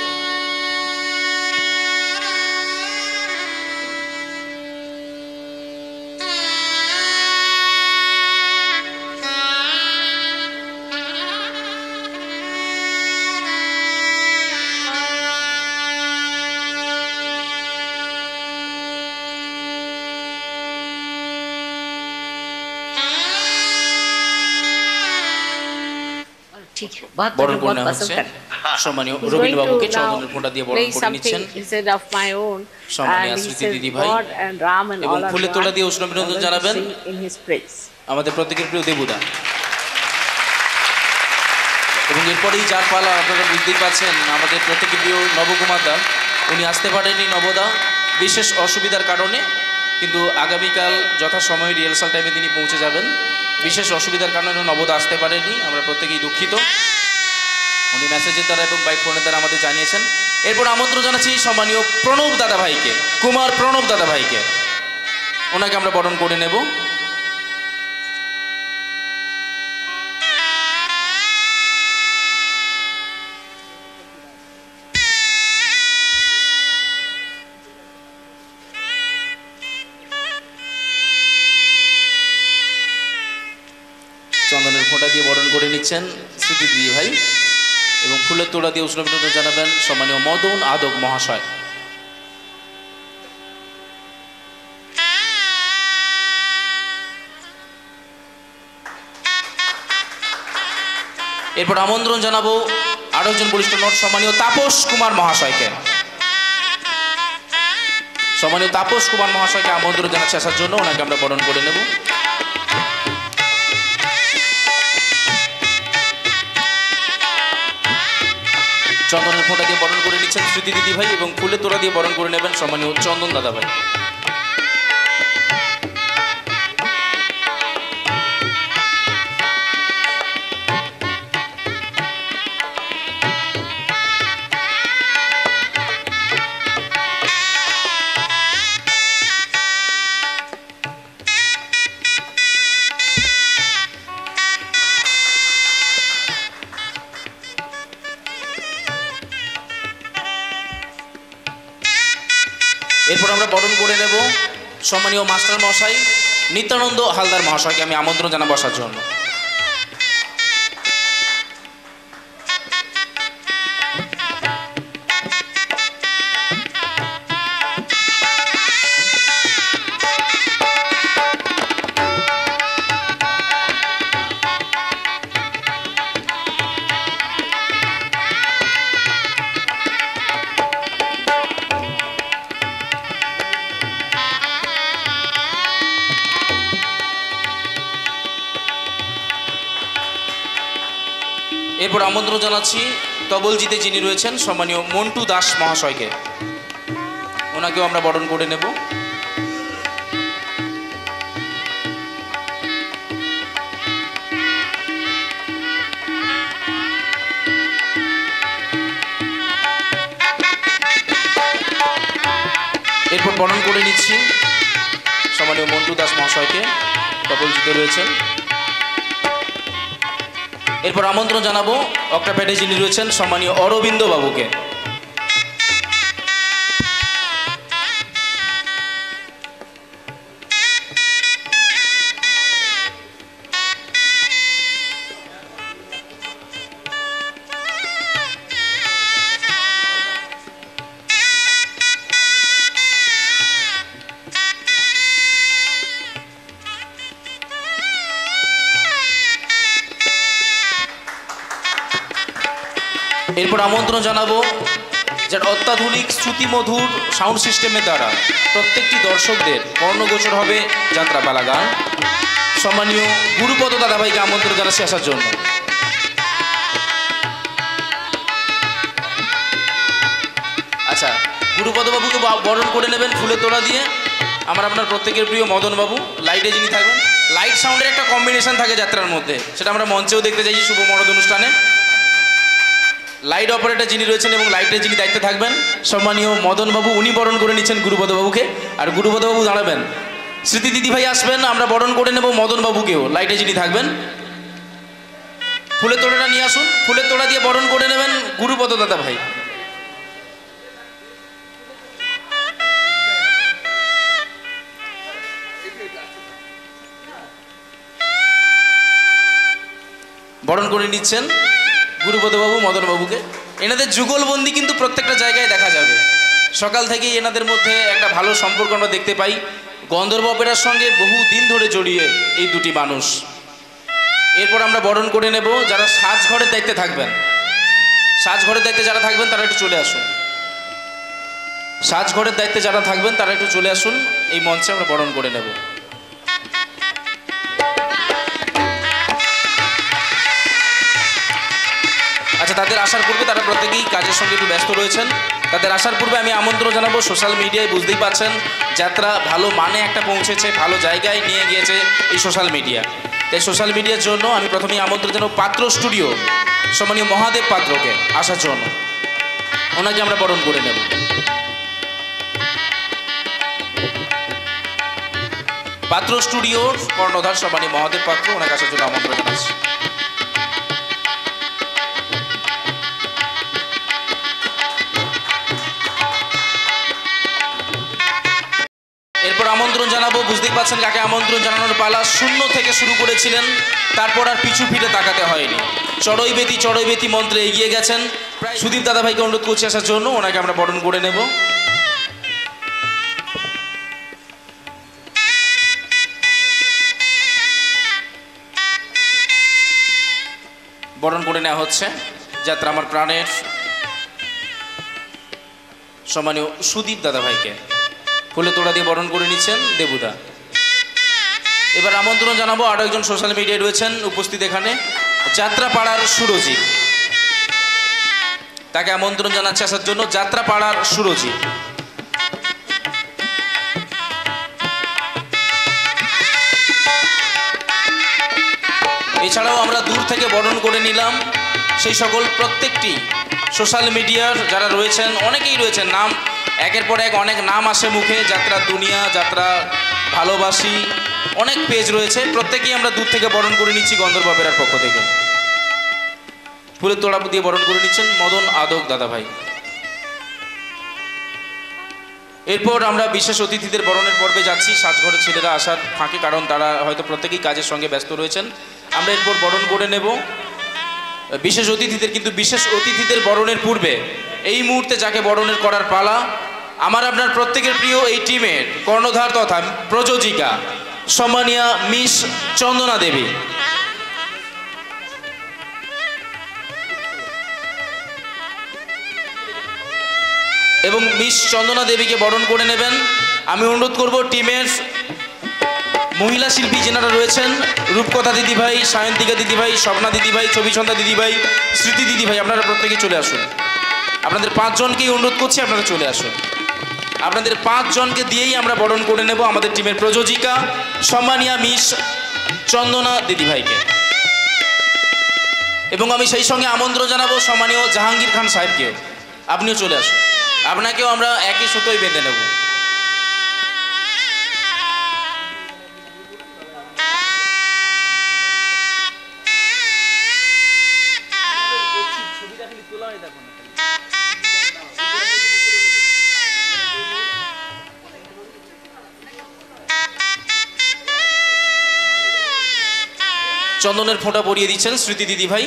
বরণ করে নেওয়া হচ্ছে সম্মানীয় রবীন বাবুকে চন্দনের ফোঁটা দিয়ে বরণ করে নিচ্ছেন সম্মানীয় স্মৃতি দিদি ভাই এবং ফুলের তোড়া দিয়ে উষ্ণ অভিনন্দন জানাবেন আমাদের প্রত্যেকের প্রিয় দেবুদা। এবং এরপরেই যার পালা আপনারা বুঝতেই পাচ্ছেন আমাদের প্রত্যেকের প্রিয় নবকুমার দা, উনি আসতে পারেননি নবদা বিশেষ অসুবিধার কারণে, কিন্তু আগামীকাল যথাসময়ে রিহার্সাল টাইমে তিনি পৌঁছে যাবেন। বিশেষ অসুবিধার কারণে নবদা আসতে পারেনি, আমরা প্রত্যেকেই দুঃখিত। উনি মেসেজের দ্বারা এবং বাই ফোনের দ্বারা আমাদের জানিয়েছেন। এরপর আমন্ত্রণ জানাচ্ছি সম্মানীয় প্রণব দাদা ভাইকে, কুমার প্রণব দাদা ভাইকে, ওনাকে আমরা বরণ করে নেব। চন্দনের ফোঁটা দিয়ে বরণ করে নিচ্ছেন স্মৃতি দিদি ভাই এবং ফুলের তোড়া দিয়ে উষ্ণ অভিনন্দন জানাবেন সম্মানীয় মদন আদক মহাশয়। এরপর আমন্ত্রণ জানাবো আরো একজন বরিষ্ঠ নট সম্মানীয় তাপস কুমার মহাশয়কে। সম্মানীয় তাপস কুমার মহাশয়কে আমন্ত্রণ জানাচ্ছি আসার জন্য, ওনাকে আমরা বরণ করে নেব। চন্দনের ফোঁটা দিয়ে বরণ করে নিচ্ছেন স্মৃতি দিদি ভাই এবং ফুলের তোড়া দিয়ে বরণ করে নেবেন সম্মানীয় চন্দন দাদা ভাই। এরপর আমরা বরণ করে নেব সম্মানীয় মাস্টার মশাই নিত্যানন্দ হালদার মহাশয়কে আমি আমন্ত্রণ জানাবো বসার জন্য। এরপর আমন্ত্রণ জানাচ্ছি তবলজিতে যিনি রয়েছেন সম্মানীয় মন্টু দাস মহাশয়কে, ওনাকেও আমরা বরণ করে নেব। এরপর বরণ করে নিচ্ছি সম্মানীয় মন্টু দাস মহাশয়কে, তবলজিতে রয়েছেন। এরপর আমন্ত্রণ জানাবো অক্টাপ্যাডে যিনি রয়েছেন সম্মানীয় অরবিন্দ বাবুকে। এরপর আমন্ত্রণ জানাবো যার অত্যাধুনিক শ্রুতিমধুর সাউন্ড সিস্টেমের দ্বারা প্রত্যেকটি দর্শকদের কর্ণগোচর হবে যাত্রাপালা গান, সম্মানীয় গুরুপদ দাদাভাইকে আমন্ত্রণ জানাচ্ছি আসার জন্য। আচ্ছা, গুরুপদ বাবুকে বরণ করে নেবেন ফুলের তোড়া দিয়ে। আমার আপনার প্রত্যেকের প্রিয় মদন বাবু লাইটে যিনি থাকবেন। লাইট সাউন্ডের একটা কম্বিনেশন থাকে যাত্রার মধ্যে, সেটা আমরা মঞ্চেও দেখতে চাইছি শুভ মরদ অনুষ্ঠানে। লাইট অপারেটর যিনি রয়েছেন এবং লাইটের যিনি দায়িত্বে থাকবেন সম্মানীয় মদন বাবু, উনি বরণ করে নিচ্ছেন গুরুপদ বাবুকে। আর গুরুপদ বাবু দাঁড়াবেন স্মৃতি দিদিভাই আসবেন, আমরা বরণ করে নেব মদন বাবুকেও, লাইটে যিনি থাকবেন। ফুলের তোড়াটা নিয়ে আসুন, ফুলের তোড়া দিয়ে বরণ করে নেবেন গুরুপদ দাদা ভাই। বরণ করে নিচ্ছেন গুরুপদবাবু মদনবাবুকে। এনাদের যুগলবন্দি কিন্তু প্রত্যেকটা জায়গায় দেখা যাবে। সকাল থেকেই এনাদের মধ্যে একটা ভালো সম্পর্ক আমরা দেখতে পাই। গন্ধর্ব অপেরার সঙ্গে বহু দিন ধরে জড়িয়ে এই দুটি মানুষ। এরপর আমরা বরণ করে নেব যারা সাজঘরের দায়িত্বে থাকবেন। সাজঘরের দায়িত্বে যারা থাকবেন তারা একটু চলে আসুন। সাজঘরের দায়িত্বে যারা থাকবেন তারা একটু চলে আসুন, এই মঞ্চে আমরা বরণ করে নেব। আচ্ছা, তাদের আসার পূর্বে, তারা প্রত্যেকেই কাজের সঙ্গে একটু ব্যস্ত রয়েছেন, তাদের আসার পূর্বে আমি আমন্ত্রণ জানাবো। সোশ্যাল মিডিয়ায় বুঝতেই পাচ্ছেন যাত্রা ভালো মানে একটা পৌঁছেছে, ভালো জায়গায় নিয়ে গিয়েছে এই সোশ্যাল মিডিয়া। তাই সোশ্যাল মিডিয়ার জন্য আমি প্রথমেই আমন্ত্রণ জানাবো পাত্র স্টুডিও সম্মানীয় মহাদেব পাত্রকে আসার জন্য। ওনাকে আমরা বরণ করে নেব। পাত্র স্টুডিওর কর্ণধার সম্মানীয় মহাদেব পাত্র, ওনাকে আসার জন্য আমন্ত্রণ জানাচ্ছি। এরপর আমন্ত্রণ জানাবো, বুঝতেই পারছেন কাকে আমন্ত্রণ জানানোর পালা। শূন্য থেকে শুরু করেছিলেন, তারপর আর পিছু ফিরে তাকাতে হয়নি। চড়ই বেতি মন্ত্রে এগিয়ে গেছেন। সুদীপ দাদাভাইকে অনুরোধ করছি আসার জন্য, ওনাকে আমরা বরণ করে নেব। বরণ করে নেওয়া হচ্ছে যাত্রা আমার প্রাণের সম্মানীয় সুদীপ দাদাভাইকে। ফুলে তোড়া দিয়ে বরণ করে নিচ্ছেন দেবুদা। এবার আমন্ত্রণ জানাবো আরও একজন সোশ্যাল মিডিয়ায় রয়েছেন উপস্থিত এখানে, যাত্রাপাড়ার সুরজিৎ। তাকে আমন্ত্রণ জানাচ্ছে আসার জন্য, যাত্রাপাড়ার সুরজিৎ। এছাড়াও আমরা দূর থেকে বরণ করে নিলাম সেই সকল প্রত্যেকটি সোশ্যাল মিডিয়ার যারা রয়েছেন, অনেকেই রয়েছেন, নাম একের পর এক অনেক নাম আসে মুখে। যাত্রা দুনিয়া, যাত্রা ভালোবাসি, অনেক পেজ রয়েছে। প্রত্যেকেই আমরা দূর থেকে বরণ করে নিচ্ছি গন্ধর্ব অপেরার পক্ষ থেকে। ফুলের তোড়া দিয়ে বরণ করে নিচ্ছেন মদন আদক দাদাভাই। এরপর আমরা বিশেষ অতিথিদের বরণের পর্বে যাচ্ছি। সাজঘরের ছেলেরা আসার ফাঁকে, কারণ তারা হয়তো প্রত্যেকেই কাজের সঙ্গে ব্যস্ত রয়েছেন। আমরা এরপর বরণ করে নেব বিশেষ অতিথিদের। কিন্তু বিশেষ অতিথিদের বরণের পূর্বে এই মুহূর্তে যাকে বরণের করার পালা, আমার আপনার প্রত্যেকের প্রিয় এই টিমের কর্ণধার তথা প্রযোজিকা সম্মানীয়া মিস চন্দনা দেবী। এবং মিস চন্দনা দেবীকে বরণ করে নেবেন। আমি অনুরোধ করব টিমের মহিলা শিল্পী যেনারা রয়েছেন, রূপকথা দিদিভাই, সায়ন্তিকা দিদিভাই, স্বপ্না দিদিভাই, ছবিছন্দা দিদিভাই, স্মৃতি দিদিভাই, আপনারা প্রত্যেকে চলে আসুন। আপনাদের 5 জনকেই অনুরোধ করছি, আপনারা চলে আসুন। আপনাদের 5 জনকে দিয়েই আমরা বরণ করে নেব আমাদের টিমের প্রযোজিকা সম্মানীয়া মিস চন্দনা দিদিভাইকে। এবং আমি সেই সঙ্গে আমন্ত্রণ জানাবো সম্মানীয় জাহাঙ্গীর খান সাহেবকেও, আপনিও চলে আসুন। আপনাকেও আমরা একই সুতোয় বেঁধে নেব। চন্দনের ফোঁটা পরিয়ে দিচ্ছেন স্মৃতি দিদি ভাই।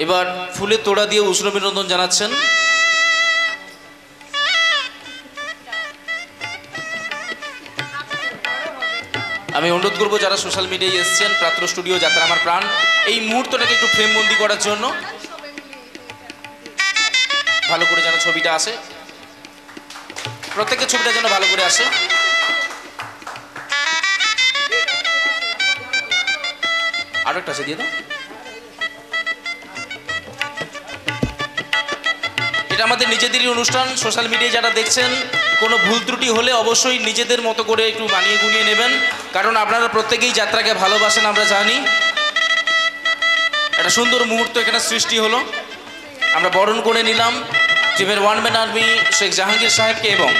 এবার ফুলের তোড়া দিয়ে উষ্ণ অভিনন্দন জানাচ্ছেন আমি অনুরোধ করবো যারা সোশ্যাল মিডিয়ায় এসেছেন, পাত্র স্টুডিও, যাত্রা আমার প্রাণ, এই মুহূর্তটাকে একটু ফ্রেমবন্দি করার জন্য ভালো করে যেন ছবিটা আসে, প্রত্যেকের ছবিটা যেন ভালো করে আসে। আরো একটা আছে দিয়ে দাও। এটা আমাদের নিজেদেরই অনুষ্ঠান। সোশ্যাল মিডিয়ায় যারা দেখছেন, কোনো ভুল ত্রুটি হলে অবশ্যই নিজেদের মতো করে একটু মানিয়ে গুনিয়ে নেবেন, কারণ আপনারা প্রত্যেকেই যাত্রাকে ভালোবাসেন, আমরা জানি। একটা সুন্দর মুহূর্ত এখানে সৃষ্টি হলো। আমরা বরণ করে নিলাম টিমের one man army Sheikh Jahangir সাহেবকে এবং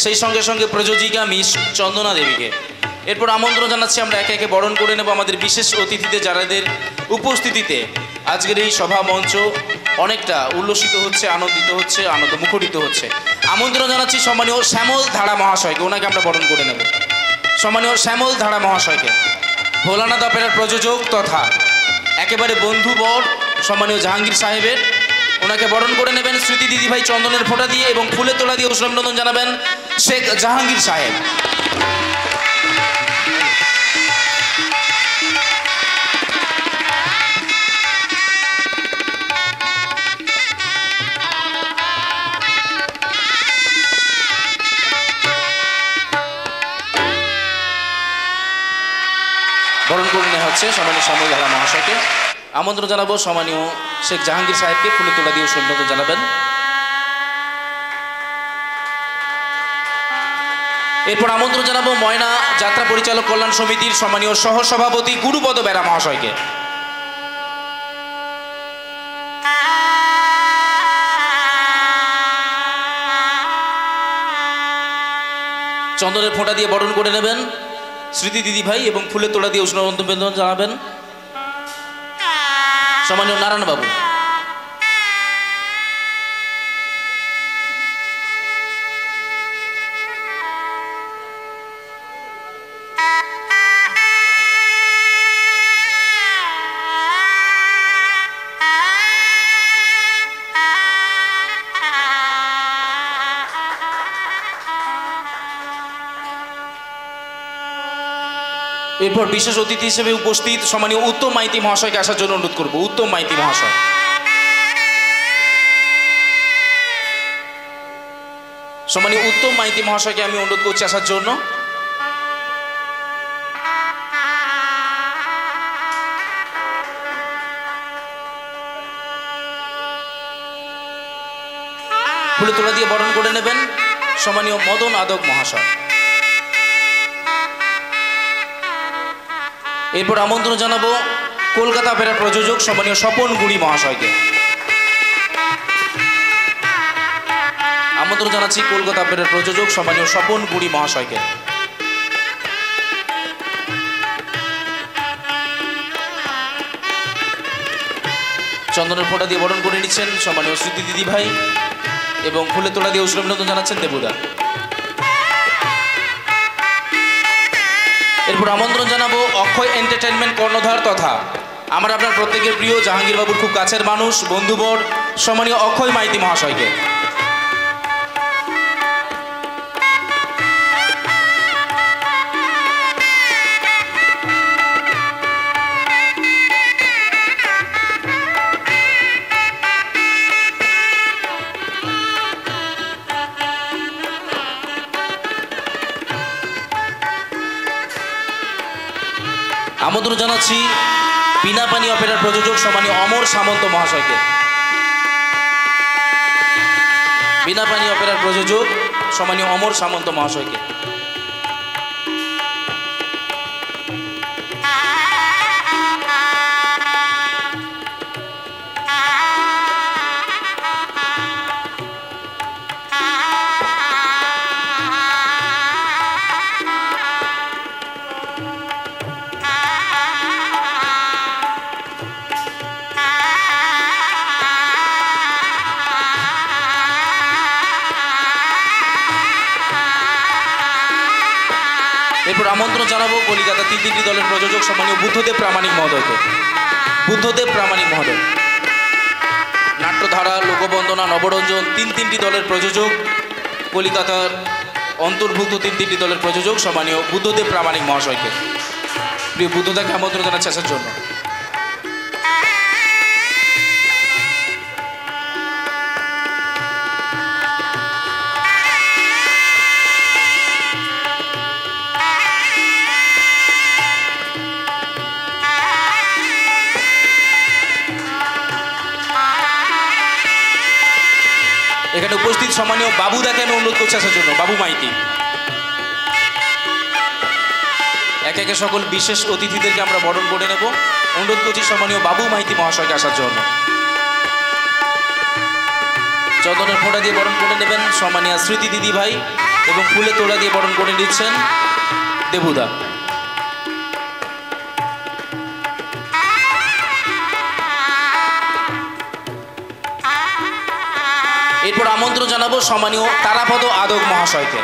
সেই সঙ্গে সঙ্গে প্রযোজিকা মিস চন্দনা দেবীকে। এরপর আমন্ত্রণ জানাচ্ছি আমরা একে একে বরণ করে নেব আমাদের বিশেষ অতিথিদের, যাদের উপস্থিতিতে আজকের এই সভা মঞ্চ অনেকটা উল্লসিত হচ্ছে, আনন্দিত হচ্ছে, আনন্দ মুখরিত হচ্ছে। আমন্ত্রণ জানাচ্ছি সম্মানীয় শ্যামল ধারা মহাশয়কে, ওনাকে আমরা বরণ করে নেব। সম্মানীয় শ্যামল ধারা মহাশয়কে, ভোলানাথ অপেরার প্রযোজক তথা একেবারে বন্ধুবর সম্মানীয় জাহাঙ্গীর সাহেবের, ওনাকে বরণ করে নেবেন স্মৃতি দিদিভাই চন্দনের ফোঁটা দিয়ে এবং ফুলের তোলা দিয়ে অভিনন্দন জানাবেন শেখ জাহাঙ্গীর সাহেব। বরণ করে নেওয়া হচ্ছে সম্মানীয় শ্যামল ধারা মহাশয়কে। আমন্ত্রণ জানাবো সম্মানীয় শেখ জাহাঙ্গীর সাহেবকে, ফুলের তোলা দিয়ে অভিনন্দন জানাবেন। এরপর আমন্ত্রণ জানাবো ময়না যাত্রা পরিচালক কল্যাণ সমিতির সম্মানীয় সহসভাপতি গুরুপদ বেরা মহাশয়কে। চন্দনের ফোঁটা দিয়ে বরণ করে নেবেন স্মৃতি দিদিভাই এবং ফুলের তোলা দিয়ে অভিনন্দন জানাবেন সম্মানীয় নারায়ণবাবু। এরপর বিশেষ অতিথি হিসেবে উপস্থিত সম্মানীয় উত্তম মাইতি মহাশয়কে আসার জন্য অনুরোধ করব। উত্তম মাইতি মহাশয়, সম্মানীয় উত্তম মাইতি মহাশয়কে আমি অনুরোধ করছি আসার জন্য। ফুলে তোলা দিয়ে বরণ করে নেবেন সম্মানীয় মদন আদক মহাশয়। এরপর আমন্ত্রণ জানাবো কলকাতা অপেরার প্রযোজক সম্মানীয় স্বপন গুড়ি মহাশয়কে। আমন্ত্রণ জানাচ্ছি কলকাতা অপেরার প্রযোজক সম্মানীয় স্বপন গুড়ি মহাশয়কে। চন্দনের ফোঁটা দিয়ে বরণ করে নিচ্ছেন সম্মানীয় স্মৃতি দিদিভাই এবং ফুলের তোলা দিয়ে অভিনন্দন জানাচ্ছেন দেবুদা। এরপর আমন্ত্রণ জানাবো অক্ষয় এন্টারটেনমেন্ট কর্ণধার তথা আমার আপনার প্রত্যেকের প্রিয় জাহাঙ্গীর বাবুর খুব কাছের মানুষ, বন্ধুবর সম্মানীয় অক্ষয় মাইতি মহাশয়কে। আমন্ত্রণ জানাচ্ছি বিনাপানি অপেরার প্রযোজক সম্মানীয় অমর সামন্ত মহাশয়কে। বিনাপানি অপেরার প্রযোজক সম্মানীয় অমর সামন্ত মহাশয়কে। এরপর আমন্ত্রণ জানাবো কলিকাতা তিনটি দলের প্রযোজক সম্মানীয় বুদ্ধদেব প্রামাণিক মহোদয়কে। বুদ্ধদেব প্রামাণিক মহোদয়, নাট্যধারা, লোকবন্দনা, নবরঞ্জন তিনটি দলের প্রযোজক, কলিকাতার অন্তর্ভুক্ত তিনটি দলের প্রযোজক সম্মানীয় বুদ্ধদেব প্রামাণিক মহাশয়কে। প্রিয় বুদ্ধদাকে আমন্ত্রণ জানাচ্ছি আসার জন্য। এখানে উপস্থিত সম্মানীয় বাবুদাকে আমি অনুরোধ করছি আসার জন্য। বাবু মাইতি, একে একে সকল বিশেষ অতিথিদেরকে আমরা বরণ করে নেব। অনুরোধ করছি সম্মানীয় বাবু মাইতি মহাশয়কে আসার জন্য। চন্দনের ফোঁটা দিয়ে বরণ করে নেবেন সম্মানীয় স্মৃতি দিদি ভাই, এবং ফুলে তোড়া দিয়ে বরণ করে নিচ্ছেন দেবুদা। এরপর আমন্ত্রণ জানাবো সম্মানীয় তারাপদ আদক মহাশয়কে।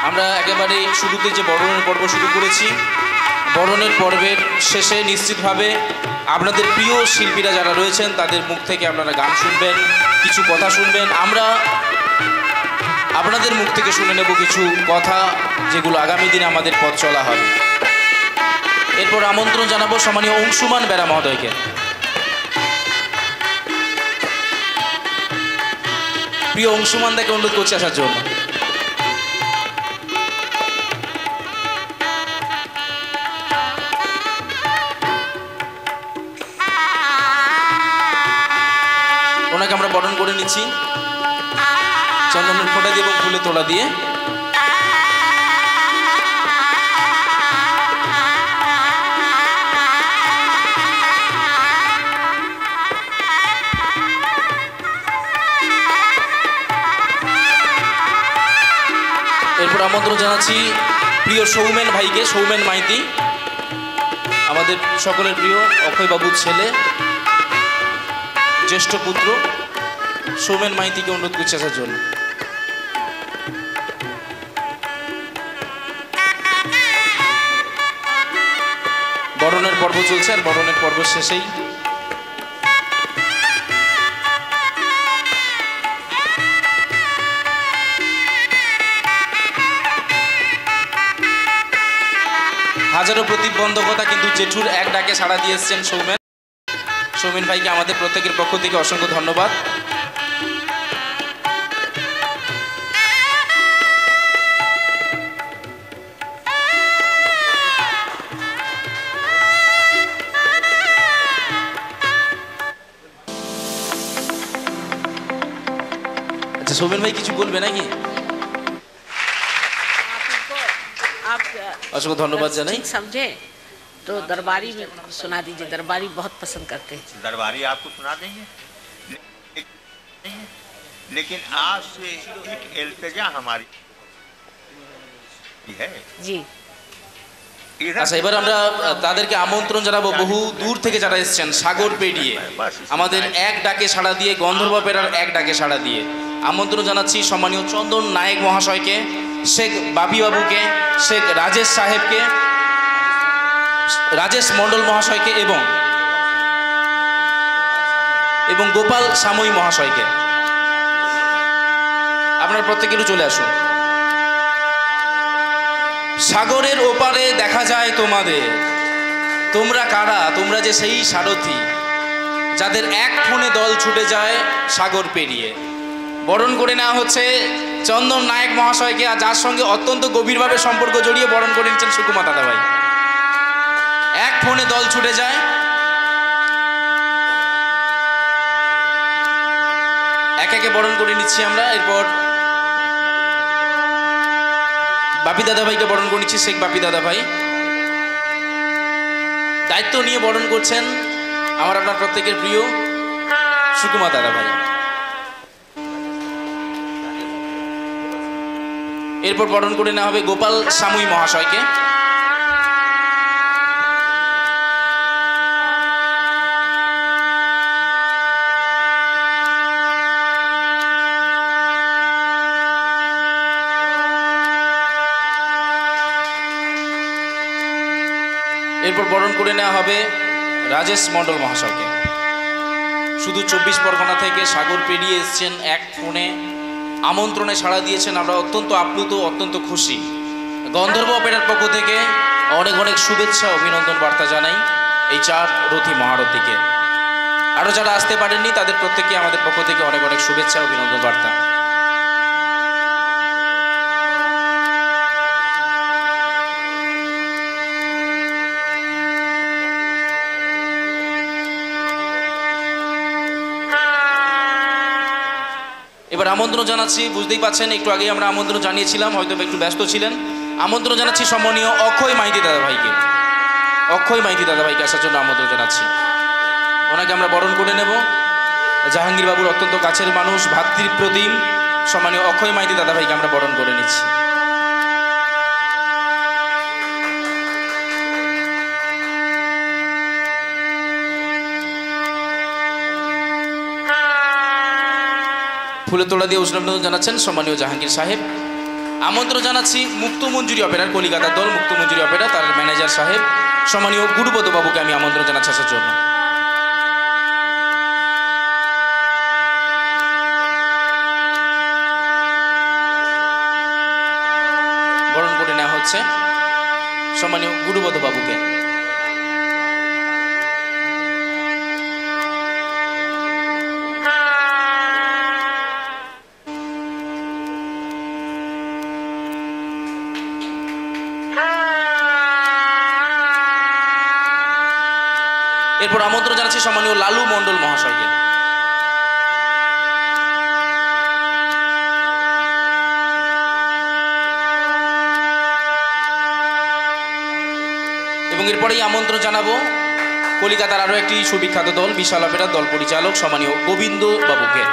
আমরা একেবারে শুরুতে যে বরণের পর্ব শুরু করেছি, বরণের পর্বের শেষে নিশ্চিতভাবে আপনাদের প্রিয় শিল্পীরা যারা রয়েছেন তাদের মুখ থেকে আপনারা গান শুনবেন, কিছু কথা শুনবেন। আমরা আপনাদের মুখ থেকে শুনে নেব কিছু কথা যেগুলো আগামী দিনে আমাদের পথ চলা হবে। এরপর আমন্ত্রণ জানাবো সম্মানীয় অংশুমান বেরা মহোদয়কে। প্রিয় অংশুমান দাকে অনুরোধ করছি আসার জন্য। ওনাকে আমরা বরণ করে নিচ্ছি চন্দনের ফোঁটা দিয়ে এবং ফুলে তোলা দিয়ে। এরপর আমন্ত্রণ জানাচ্ছি প্রিয় সৌমেন ভাইকে, সৌমেন মাইতি, আমাদের সকলের প্রিয় অক্ষয়বাবুর ছেলে, জ্যেষ্ঠ পুত্র সৌমেন মাইতিকে অনুরোধ করছি আসার জন্য। বরণের পর্ব চলছে, আর বরণের পর্ব শেষেই হাজারো প্রতিবন্ধকতা কিন্তু জেঠুর এক ডাকে সাড়া দিয়ে এসছেন সৌমেন। সৌমেন ভাইকে আমাদের প্রত্যেকের পক্ষ থেকে অসংখ্য ধন্যবাদ। আচ্ছা, সৌমেন ভাই কিছু বলবে নাকি? অসংখ্য ধন্যবাদ জানাই। समझे तो दरबारी में सुना दीजिए, दरबारी बहुत पसंद करते हैं। दरबारी आपको सुना देंगे, लेकिन आज से एक इल्तिजा हमारी है जी। আচ্ছা, এবার আমরা তাদেরকে আমন্ত্রণ জানাবো বহু দূর থেকে যারা এসেছেন, সাগর পেরিয়ে আমাদের এক ডাকে সাড়া দিয়ে, গন্ধর্ব পেরার এক ডাকে সাড়া দিয়ে আমন্ত্রণ জানাচ্ছি সম্মানীয় চন্দন নায়েক মহাশয়কে, শেখ বাপি বাবুকে, শেখ রাজেশ সাহেবকে, রাজেশ মণ্ডল মহাশয়কে এবং গোপাল সাময়ী মহাশয়কে। আপনারা প্রত্যেকেরও চলে আসুন। সাগরের ওপারে দেখা যায় তোমাদের, তোমরা কারা? তোমরা যে সেই সারথি যাদের এক ফোনে দল ছুটে যায় সাগর পেরিয়ে। বরণ করে নেওয়া হচ্ছে চন্দন নায়েক মহাশয়কে, আর যার সঙ্গে অত্যন্ত গভীরভাবে সম্পর্ক জড়িয়ে বরণ করে নিচ্ছেন সুকুমার দাদাভাই। এক ফোনে দল ছুটে যায়। এক একে বরণ করে নিচ্ছি আমরা। এরপর বাপি দাদাভাইকে বরণ করে নিচ্ছি, শেখ বাপি দাদাভাই। দায়িত্ব নিয়ে বরণ করছেন আমার আপনার প্রত্যেকের প্রিয় সুকুমার দাদাভাই। এরপর বরণ করে নেওয়া হবে গোপাল সাময়ী মহাশয়কে। এরপর বরণ করে নেওয়া হবে রাজেশ মণ্ডল মহাশয়কে। শুধু 24 পরগনা থেকে সাগর পেরিয়ে এসছেন, এক ফোনে আমন্ত্রণে সাড়া দিয়েছেন। আমরা অত্যন্ত আপ্লুত, অত্যন্ত খুশি। গন্ধর্ব অপেরার পক্ষ থেকে অনেক অনেক শুভেচ্ছা, অভিনন্দন বার্তা জানাই এই চার রথী মহারথীকে। আরও যারা আসতে পারেননি তাদের প্রত্যেককে আমাদের পক্ষ থেকে অনেক অনেক শুভেচ্ছা, অভিনন্দন বার্তা। এবার আমন্ত্রণ জানাচ্ছি, বুঝতেই পাচ্ছেন একটু আগে আমরা আমন্ত্রণ জানিয়েছিলাম, হয়তো একটু ব্যস্ত ছিলেন। আমন্ত্রণ জানাচ্ছি সম্মানীয় অক্ষয় মাইতি দাদাভাইকে। অক্ষয় মাইতি দাদাভাইকে আসার জন্য আমন্ত্রণ জানাচ্ছি। ওনাকে আমরা বরণ করে নেব। জাহাঙ্গীর বাবুর অত্যন্ত কাছের মানুষ, ভাতৃপ্রতিম সম্মানীয় অক্ষয় মাইতি দাদাভাইকে আমরা বরণ করে নিচ্ছি। ফুলের তোলা দিয়ে উষ্ণাভিনন্দন জানাচ্ছেন সম্মানীয় জাহাঙ্গীর সাহেব। আমন্ত্রণ জানাচ্ছি মুক্তমঞ্জুরি অপেরার কলিকাতার দল মুক্তমঞ্জুরি অপেরা, তার ম্যানেজার সাহেব সম্মানীয় গুরুপদ বাবুকে আমি আমন্ত্রণ জানাচ্ছি আসার জন্য। বরণ করে নেওয়া হচ্ছে সম্মানীয় গুরুপদ বাবুকে। এরপর আমন্ত্রণ জানাচ্ছি সম্মানীয় লালু মণ্ডল মহাশয়কে। এবং এরপরেই আমন্ত্রণ জানাবো কলিকাতার আরো একটি সুবিখ্যাত দল বিশাল অপেরার দল পরিচালক সম্মানীয় গোবিন্দ বাবুকে।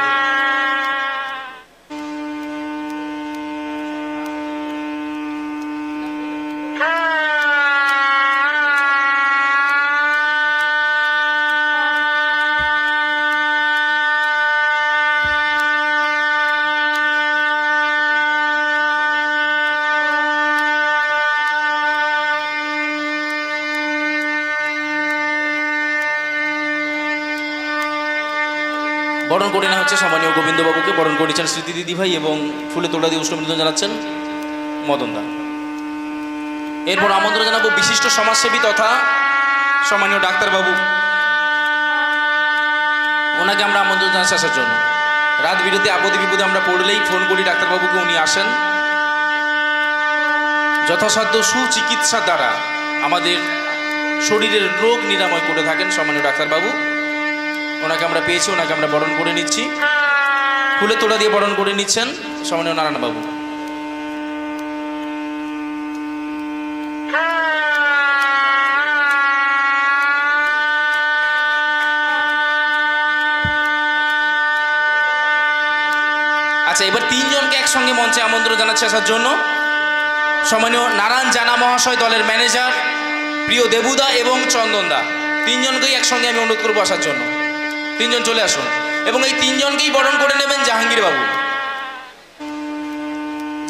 বরণ করে নেওয়া হচ্ছে সম্মানীয় গোবিন্দবাবুকে। বরণ করেছেন স্মৃতি দিদিভাই এবং ফুলে তোলা দিয়ে উষ্ণাভিনন্দন জানাচ্ছেন মদন দা। এরপর আমন্ত্রণ জানাবো বিশিষ্ট সমাজসেবী তথা সম্মানীয় ডাক্তারবাবু, ওনাকে আমরা আমন্ত্রণ জানাচ্ছি আসার জন্য। রাত বিরতি আপদে বিপদে আমরা পড়লেই ফোন করি ডাক্তারবাবুকে, উনি আসেন। যথাসাধ্য সুচিকিৎসার দ্বারা আমাদের শরীরের রোগ নিরাময় করে থাকেন সম্মানীয় ডাক্তারবাবু। ওনাকে আমরা পেয়েছি, ওনাকে আমরা বরণ করে নিচ্ছি। ফুলের তোড়া দিয়ে বরণ করে নিচ্ছেন সম্মানীয় নারায়ণবাবু। আচ্ছা, এবার তিনজনকে একসঙ্গে মঞ্চে আমন্ত্রণ জানাচ্ছি আসার জন্য। সম্মানীয় নারায়ণ জানা মহাশয় দলের ম্যানেজার, প্রিয় দেবুদা এবং চন্দনদা, তিনজনকেই একসঙ্গে আমি অনুরোধ করবো আসার জন্য। তিনজন চলে আসুন এবং এই তিনজনকেই বরণ করে নেবেন জাহাঙ্গীর বাবু।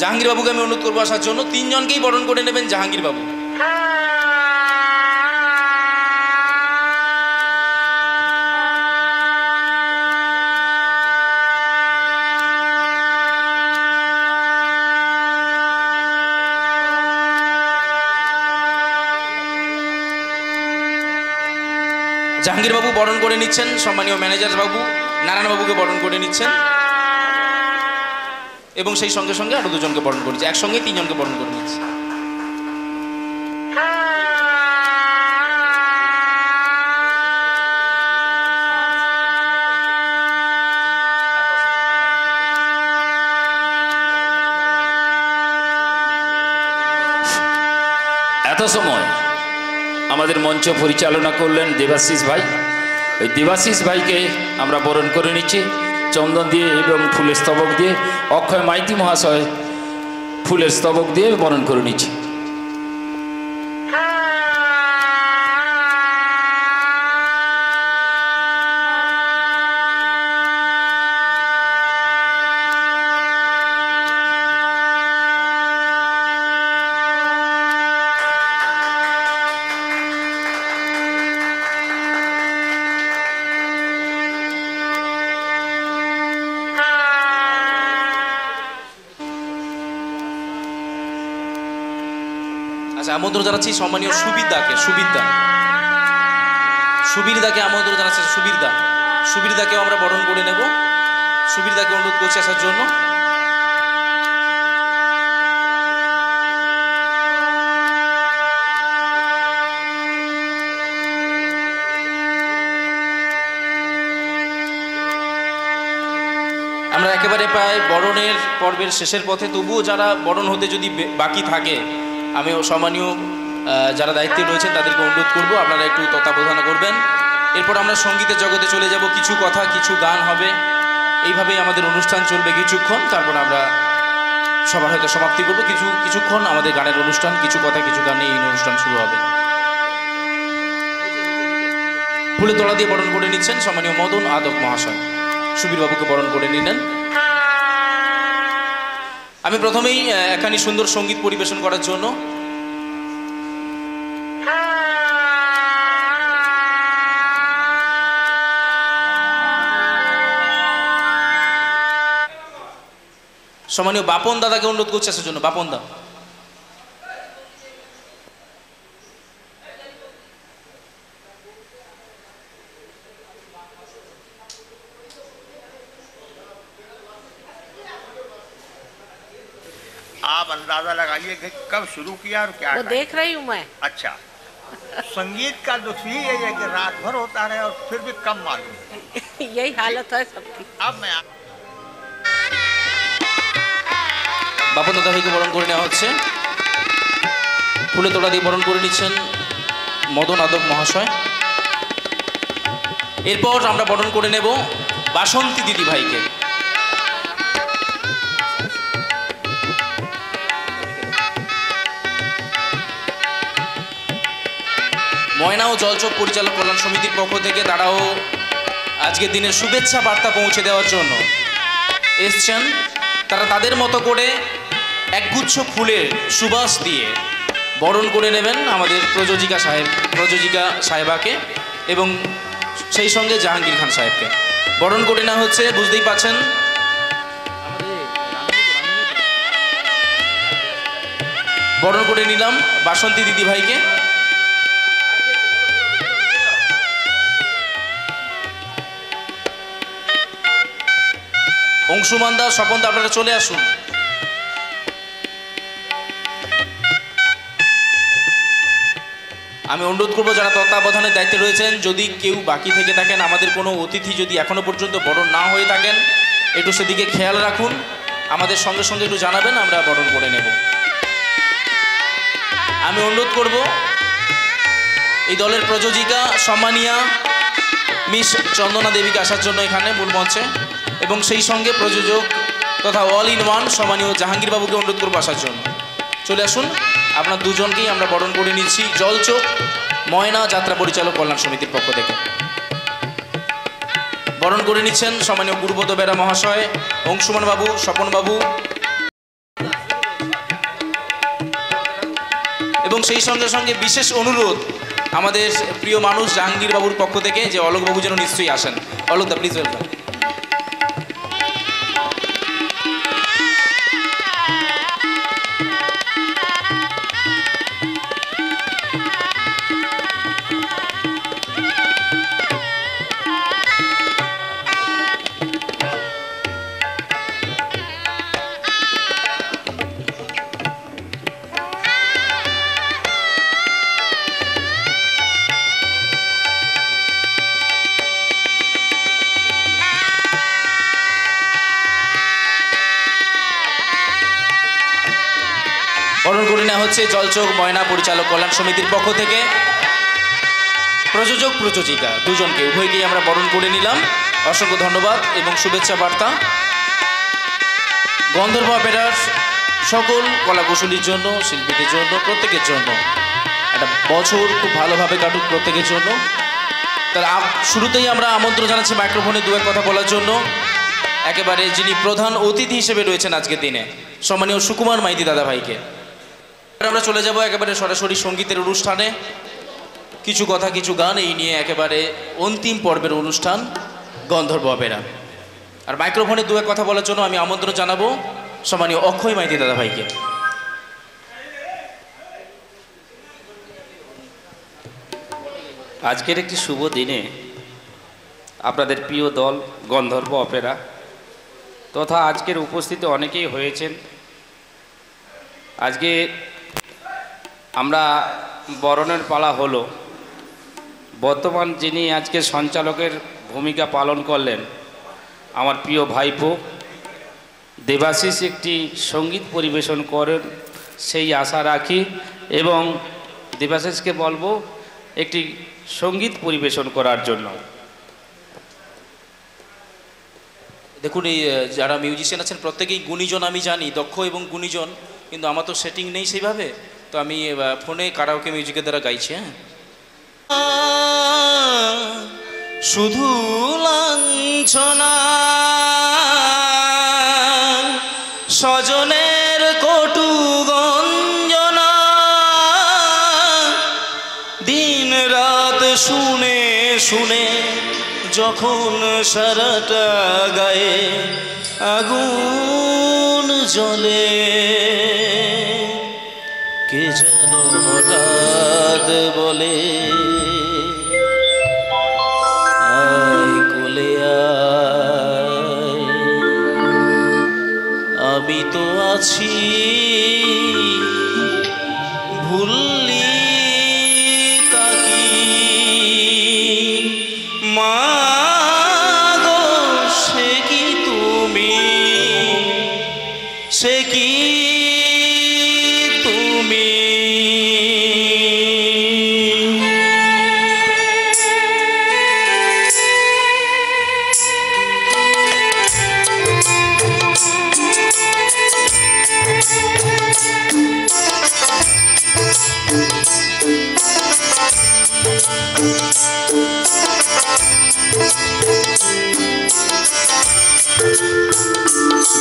জাহাঙ্গীর বাবুকে আমি অনুরোধ করবো আসার জন্য। তিনজনকেই বরণ করে নেবেন জাহাঙ্গীর বাবু। জাহাঙ্গীরবাবু বরণ করে নিচ্ছেন সম্মানীয় ম্যানেজার বাবু নারায়ণবাবুকে বরণ করে নিচ্ছেন এবং সেই সঙ্গে সঙ্গে আরো দুজনকে বরণ করেছে, একসঙ্গে তিনজনকে বরণ করে নিচ্ছে। এত সময় আমাদের মঞ্চ পরিচালনা করলেন দেবাশিস ভাই। ওই দেবাশিস ভাইকে আমরা বরণ করে নিচ্ছি চন্দন দিয়ে এবং ফুলের স্তবক দিয়ে। অক্ষয় মাইতি মহাশয় ফুলের স্তবক দিয়ে বরণ করে নিচ্ছি। আমন্ত্রণ জানাচ্ছি সম্মানীয় সুবিরদাকে। সুবিরদাকে আমন্ত্রণ জানাচ্ছি। সুবিরদাকেও আমরা বরণ করে নেব। সুবিরদাকে অনুরোধ করছি আসার জন্য। আমরা একেবারে প্রায় বরণের পর্বের শেষের পথে, তবুও যারা বরণ হতে যদি বাকি থাকে আমি সম্মানীয় যারা দায়িত্বে রয়েছেন তাদেরকে অনুরোধ করব আপনারা একটু তত্ত্বাবধান করবেন এরপর আমরা সঙ্গীতের জগতে চলে যাব, কিছু কথা কিছু গান হবে, এইভাবেই আমাদের অনুষ্ঠান চলবে কিছুক্ষণ। তারপর আমরা সবার হয়তো সমাপ্তি করবো। কিছুক্ষণ আমাদের গানের অনুষ্ঠান, কিছু কথা কিছু গান নিয়ে এই অনুষ্ঠান শুরু হবে। ফুলের তলা দিয়ে বরণ করে নিচ্ছেন সম্মানীয় মদন আদক মহাশয়, সুবীরবাবুকে বরণ করে নিলেন। আমি প্রথমেই একখানি সুন্দর সঙ্গীত পরিবেশন করার জন্য সম্মানীয় বাপন দাদাকে অনুরোধ করছি আসার জন্য। বাপন দা, आप अंदाजा लगाइए कि कब शुरू किया और क्या वो टाइम? देख रही हूँ मैं। अच्छा, संगीत का दुख ही यही है कि रात भर होता रहे और फिर भी कम मालूम। यही हालत है सबकी। अब मैं বাপন দাদা ভাইকে বরণ করে নেওয়া হচ্ছে। ফুলে তোড়া দিয়ে বরণ করে নিচ্ছেন মদন আদক মহাশয়। এরপর আমরা বরণ করে নেব বাসন্তী দিদি ভাইকে। ময়না ও জলচক পরিচালক কল্যাণ সমিতির পক্ষ থেকে তারাও আজকের দিনের শুভেচ্ছা বার্তা পৌঁছে দেওয়ার জন্য এসছেন। তারা তাদের মতো করে একগুচ্ছ ফুলের সুবাস দিয়ে বরণ করে নেবেন আমাদের প্রযোজিকা সাহেবাকে এবং সেই সঙ্গে জাহাঙ্গীর খান সাহেবকে বরণ করে নেওয়া হচ্ছে। বুঝতেই পাচ্ছেন বরণ করে নিলাম বাসন্তী দিদি ভাইকে। অংশুমান দা, স্বপন দা, আপনারা চলে আসুন। আমি অনুরোধ করবো যারা তত্ত্বাবধানের দায়িত্বে রয়েছেন, যদি কেউ বাকি থেকে থাকেন, আমাদের কোনো অতিথি যদি এখনো পর্যন্ত বরণ না হয়ে থাকেন, একটু সেদিকে খেয়াল রাখুন, আমাদের সঙ্গে সঙ্গে একটু জানাবেন, আমরা বরণ করে নেব। আমি অনুরোধ করব এই দলের প্রযোজিকা সম্মানিয়া মিস চন্দনা দেবীকে আসার জন্য এখানে মূল মঞ্চে, এবং সেই সঙ্গে প্রযোজক তথা অল ইন ওয়ান সম্মানীয় জাহাঙ্গীর বাবুকে অনুরোধ করবো আসার জন্য। চলে আসুন, আপনার দুজনকেই আমরা বরণ করে নিচ্ছি জলচোখ ময়না যাত্রা পরিচালক কল্যাণ সমিতির পক্ষ থেকে। বরণ করে নিচ্ছেন সম্মানীয় গুরুপদ বেরা মহাশয়, অংশুমান বাবু, স্বপন বাবু, এবং সেই সঙ্গে সঙ্গে বিশেষ অনুরোধ আমাদের প্রিয় মানুষ জাহাঙ্গীর বাবুর পক্ষ থেকে যে অলোক বাবু যেন নিশ্চয়ই আসেন। অলোক দা, প্লিজ ওয়েলকাম। বরণ করে নেওয়া হচ্ছে জলচোখ ময়না পরিচালক কল্যাণ সমিতির পক্ষ থেকে প্রযোজক প্রযোজিকা দুজনকে, উভয়কেই আমরা বরণ করে নিলাম। অসংখ্য ধন্যবাদ এবং শুভেচ্ছা বার্তা গন্ধর্ব অপেরার সকল কলাকুশলীর জন্য, শিল্পীদের জন্য, প্রত্যেকের জন্য একটা বছর খুব ভালোভাবে কাটুক প্রত্যেকের জন্য। তার শুরুতেই আমরা আমন্ত্রণ জানাচ্ছি মাইক্রোফোনে দু এক কথা বলার জন্য একেবারে যিনি প্রধান অতিথি হিসেবে রয়েছেন আজকের দিনে, সম্মানীয় সুকুমার মাইতি দাদা ভাইকে। আমরা চলে যাব একেবারে সরাসরি সঙ্গীতের অনুষ্ঠানে, কিছু কথা কিছু গান এই নিয়ে একেবারে অন্তিম পর্বের অনুষ্ঠান গন্ধর্ব অপেরা। আর মাইক্রোফোনে দু এক কথা বলার জন্য আমি আমন্ত্রণ জানাবো সম্মানীয় অক্ষয় মাইতি দাদা ভাইকে। আজকের একটি শুভ দিনে আপনাদের প্রিয় দল গন্ধর্ব অপেরা তথা আজকের উপস্থিত অনেকেই হয়েছেন। আজকে আমরা বরণের পালা হলো। বর্তমান যিনি আজকে সঞ্চালকের ভূমিকা পালন করলেন আমার প্রিয় ভাইপো দেবাশিস একটি সঙ্গীত পরিবেশন করেন সেই আশা রাখি, এবং দেবাশিসকে বলবো একটি সঙ্গীত পরিবেশন করার জন্য। দেখুন, এই যারা মিউজিশিয়ান আছেন প্রত্যেকেই গুণীজন আমি জানি, দক্ষ এবং গুণীজন, কিন্তু আমার তো সেটিং নেই সেইভাবে, তো আমি ফোনে কারাওকে মিউজিকের দ্বারা গাইছি। হ্যাঁ, শুধু লাঞ্ছনা স্বজনের কটু গঞ্জনা, দিন রাত শুনে শুনে যখন সারাটা গায়ে আগুন জ্বলে, কে যেন হঠাৎ বলে আয় কোলে আয়, আমি তো আছি ভুললি তাকি, মা গো সে কি তুমি, সে কি তুমি।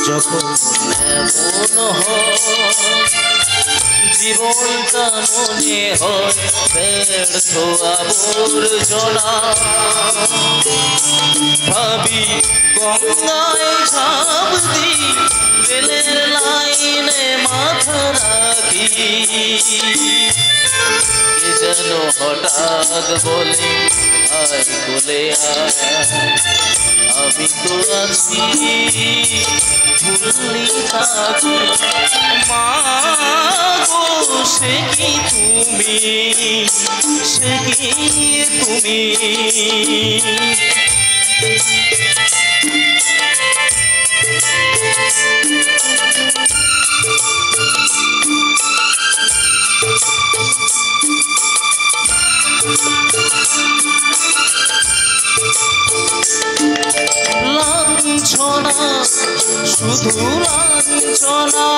যখন এমন হয় জীবনটা মনে হয় ব্যর্থ আবর্জনা, ভাবি গঙ্গায় ঝাঁপ দি, রেলের লাইনে মাথা রাখি, কে যেন হঠাৎ বলে আয় কোলে আয়, আমি তো আছি ভুললি তাকি, মা গো সে কি তুমি, সে কি তুমি। লাঞ্ছনা শুধু লাঞ্ছনা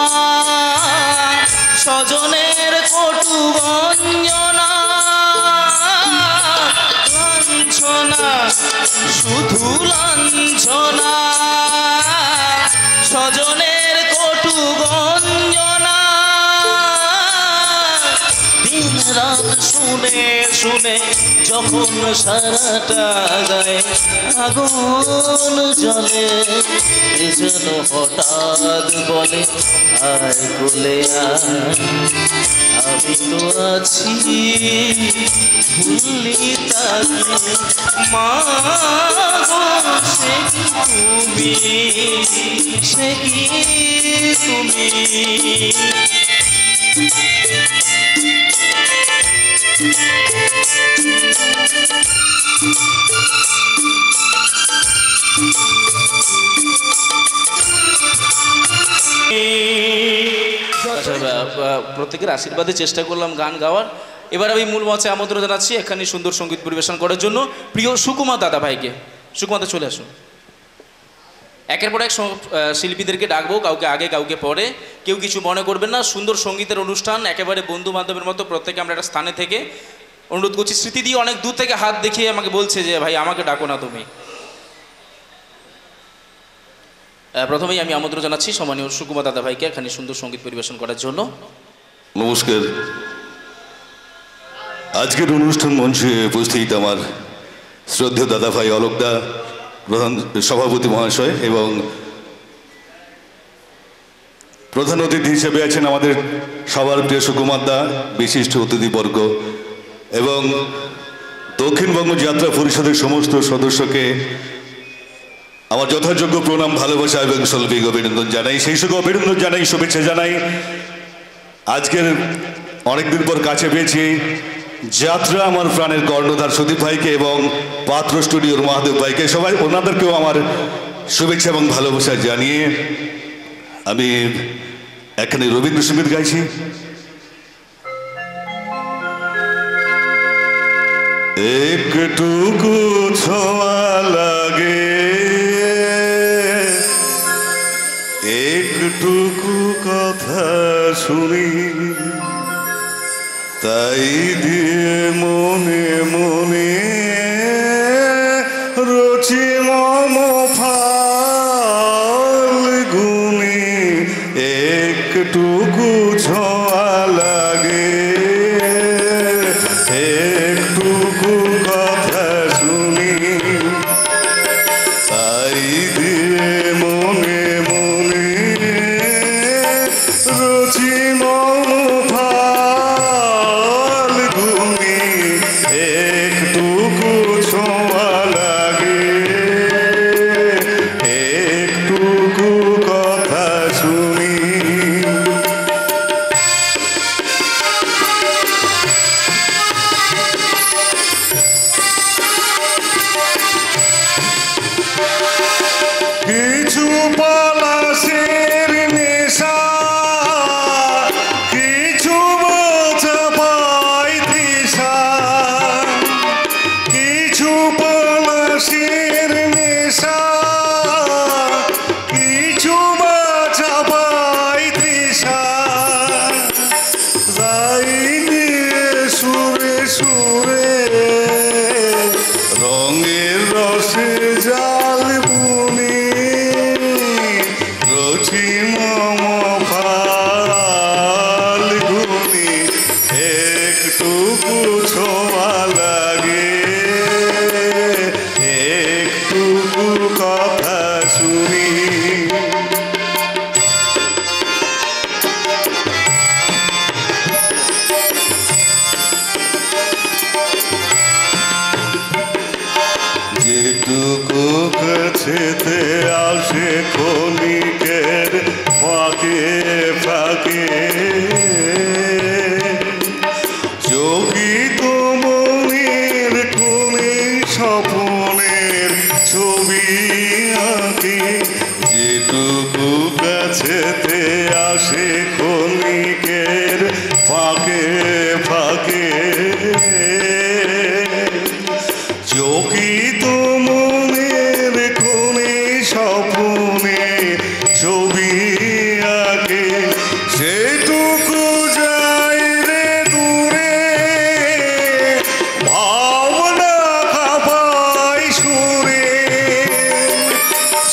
স্বজনের কটু গঞ্জনা, লাঞ্ছনা শুধু লাঞ্ছনা স্বজনের কটু গঞ্জনা, দিন রাত শুনে শুনে যখন সারাটা গায়ে আগুন জ্বলে, যেন হঠাৎ বলে আয় কোলে আয়, আমি তো আছি ভুললি তাকি, মা গো সে কি তুমি, সে কি তুমি। প্রত্যেকের আশীর্বাদে চেষ্টা করলাম গান গাওয়ার। এবার আমি মূল মঞ্চে আমন্ত্রণ জানাচ্ছি এখানে সুন্দর সঙ্গীত পরিবেশন করার জন্য প্রিয় সুকুমার দাদা ভাইকে। সুকুমার দা চলে আসুন। একের পর এক শিল্পীদেরকে ডাকবো, কাউকে আগে কাউকে পরে, কেউ কিছু মনে করবেন না। সুন্দর সঙ্গীতের অনুষ্ঠান, একেবারে বন্ধু বান্ধবের মতো প্রত্যেকে আমরা একটা স্থানে থেকে অনুরোধ করছি। স্মৃতি দিয়ে অনেক দূর থেকে হাত দেখিয়ে আমাকে বলছে যে ভাই আমাকে ডাকো না তুমি। প্রথমেই আমি আমন্ত্রণ জানাচ্ছি সম্মানীয় সুকুমার দাদা ভাইকে এখানে সুন্দর সঙ্গীত পরিবেশন করার জন্য। নমস্কার। আজকের অনুষ্ঠান মঞ্চে উপস্থিত আমার শ্রদ্ধেয় দাদা ভাই অলোকদা, প্রধান সভাপতি মহাশয়, এবং প্রধান অতিথি হিসেবে আছেন আমাদের সবার প্রিয় সুকুমার দা, বিশিষ্ট অতিথিবর্গ এবং দক্ষিণবঙ্গ যাত্রা পরিষদের সমস্ত সদস্যকে আমার যথাযোগ্য প্রণাম, ভালোবাসা এবং শৈল্পিক অভিনন্দন জানাই। সেই সঙ্গে অভিনন্দন জানাই, শুভেচ্ছা জানাই। আজকের অনেকদিন পর কাছে পেয়েছি যাত্রা আমার প্রাণের কর্ণধার সুদীপ ভাইকে এবং পাত্র স্টুডিওর মহাদেব ভাইকে, সবাই ওনাদেরকেও আমার শুভেচ্ছা এবং ভালোবাসা জানিয়ে আমি এখানে রবীন্দ্রসঙ্গীত গাইছি। একটুকু ছোঁয়া লাগে, একটুকু কথা শুনি, তাই দিয়ে মনে মনে রচি মম ফাল্গুনি। একটুকু ছোঁয়া লাগে, একটুকু কথা শুনি, তাই দিয়ে মনে মনে রচি মম ফাল্গুনি। একটুকু ছোঁয়া লাগে, একটুকু কথা শুনি। কিছু পলাশের নেশা, কিছু বাঁচা পাই তৃষা, কিছু পলাশের নেশা, কিছু বাঁচা পাই তৃষা। যাই নিয়ে সুরে সুরে রঙের রসে জাল বুনি, রচি মম ফাল্গুনি। একটুকু ছোঁয়া লাগে, একটুকু কথা শুনি। যেটুকু কাছেতে আসে ক্ষণিকের ফাঁকে ফাঁকে, চকিত মনের কোণে স্বপ্নের ছবি আঁকি। যেটুকু কাছেতে আসে ক্ষণিকের ফাঁকে ফাঁকে, চকিত মনের কোণে স্বপ্নে ছবি আঁকে। সেটুকু যাই রে দূরে, ভাবনা খাপাই সুরে।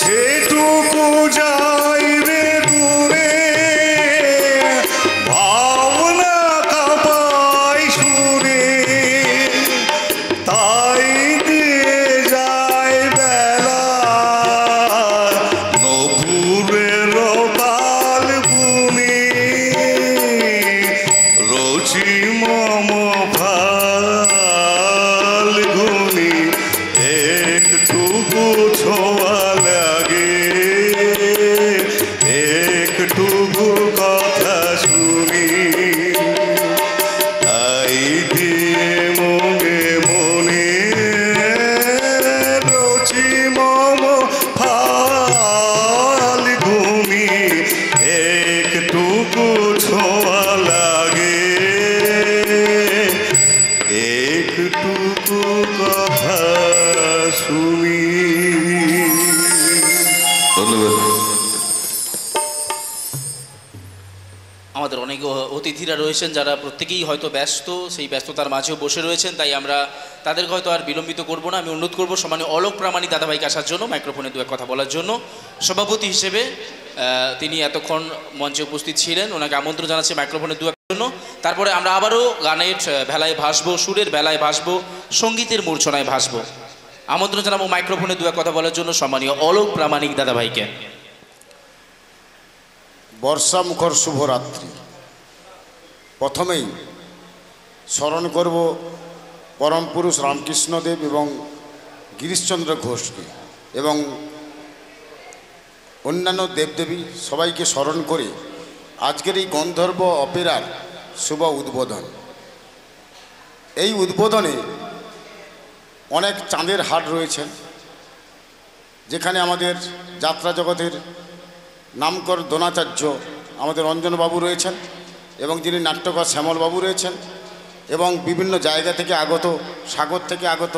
সেটুকু যাই রে দূরে, ভাবনা খাপাই সুরে। তাই দিয়ে যায় বেলা নপুরের কাল বুনি, রচি মম ফাল্গুনি। একটুকু ছোঁয়া লাগে, একটুকু কথা শুনি, তাই দিয়ে মনে মনে রচি মম ফাল্গুনি। একটুকু ছোঁয়া লাগে, একটুকু কথা শুনি। ধন্যবাদ। আমাদের অনেক অতিথিরা রয়েছেন যারা প্রত্যেকেই হয়তো ব্যস্ত, সেই ব্যস্ততার মাঝেও বসে রয়েছেন, তাই আমরা তাদেরকে হয়তো আর বিলম্বিত করব না। আমি অনুরোধ করব সম্মানীয় অলোক প্রামাণিক দাদাভাইকে আসার জন্য, মাইক্রোফোনে দু এক কথা বলার জন্য। সভাপতি হিসেবে তিনি এতক্ষণ মঞ্চে উপস্থিত ছিলেন, ওনাকে আমন্ত্রণ জানাচ্ছি মাইক্রোফোনে দু এক জন্য। তারপরে আমরা আবারও গানের ভেলায় ভাসবো, সুরের ভেলায় ভাসবো, সঙ্গীতের মূর্ছনায় ভাসবো। আমন্ত্রণ জানাবো মাইক্রোফোনে দু এক কথা বলার জন্য সম্মানীয় অলোক প্রামাণিক দাদাভাইকে। বর্ষা মুখর শুভরাত্রি। প্রথমেই স্মরণ করব পরম পুরুষ রামকৃষ্ণদেব এবং গিরিশচন্দ্র ঘোষকে এবং অন্যান্য দেবদেবী সবাইকে স্মরণ করে আজকের এই গন্ধর্ব অপেরার শুভ উদ্বোধন। এই উদ্বোধনে অনেক চাঁদের হাট রয়েছেন, যেখানে আমাদের যাত্রা জগতের নামকর দ্রোণাচার্য আমাদের অঞ্জনবাবু রয়েছেন এবং যিনি নাট্যকার শ্যামলবাবু রয়েছেন এবং বিভিন্ন জায়গা থেকে আগত, সাগর থেকে আগত,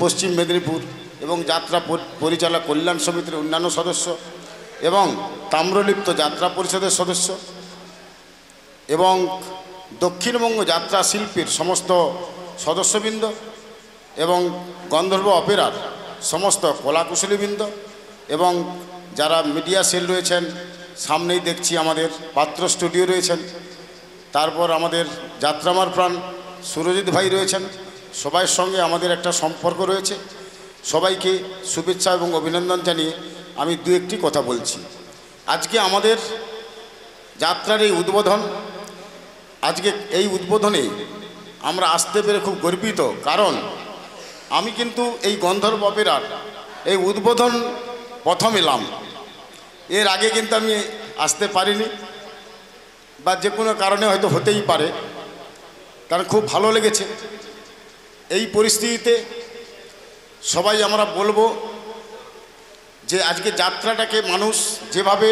পশ্চিম মেদিনীপুর এবং যাত্রা পরিচালক কল্যাণ সমিতির অন্যান্য সদস্য এবং তাম্রলিপ্ত যাত্রা পরিষদের সদস্য এবং দক্ষিণবঙ্গ যাত্রা শিল্পীর সমস্ত সদস্যবৃন্দ এবং গন্ধর্ব অপেরার সমস্ত কলাকুশলীবৃন্দ এবং যারা মিডিয়া সেল রয়েছেন, সামনেই দেখছি আমাদের পাত্র স্টুডিও রয়েছেন, তারপর আমাদের যাত্রামার প্রাণ সুরজিৎ ভাই রয়েছেন, সবাইয়ের সঙ্গে আমাদের একটা সম্পর্ক রয়েছে। সবাইকে শুভেচ্ছা এবং অভিনন্দন জানিয়ে আমি দু একটি কথা বলছি। আজকে আমাদের যাত্রার এই উদ্বোধন, আজকে এই উদ্বোধনে আমরা আসতে পেরে খুব গর্বিত, কারণ আমি কিন্তু এই গন্ধর্ব অপেরার এই উদ্বোধন প্রথম এলাম। এর আগে কিন্তু আমি আসতে পারিনি, বা যে কোনো কারণে হয়তো হতেই পারে, কারণ খুব ভালো লেগেছে। এই পরিস্থিতিতে সবাই আমরা বলবো যে আজকে যাত্রাটাকে মানুষ যেভাবে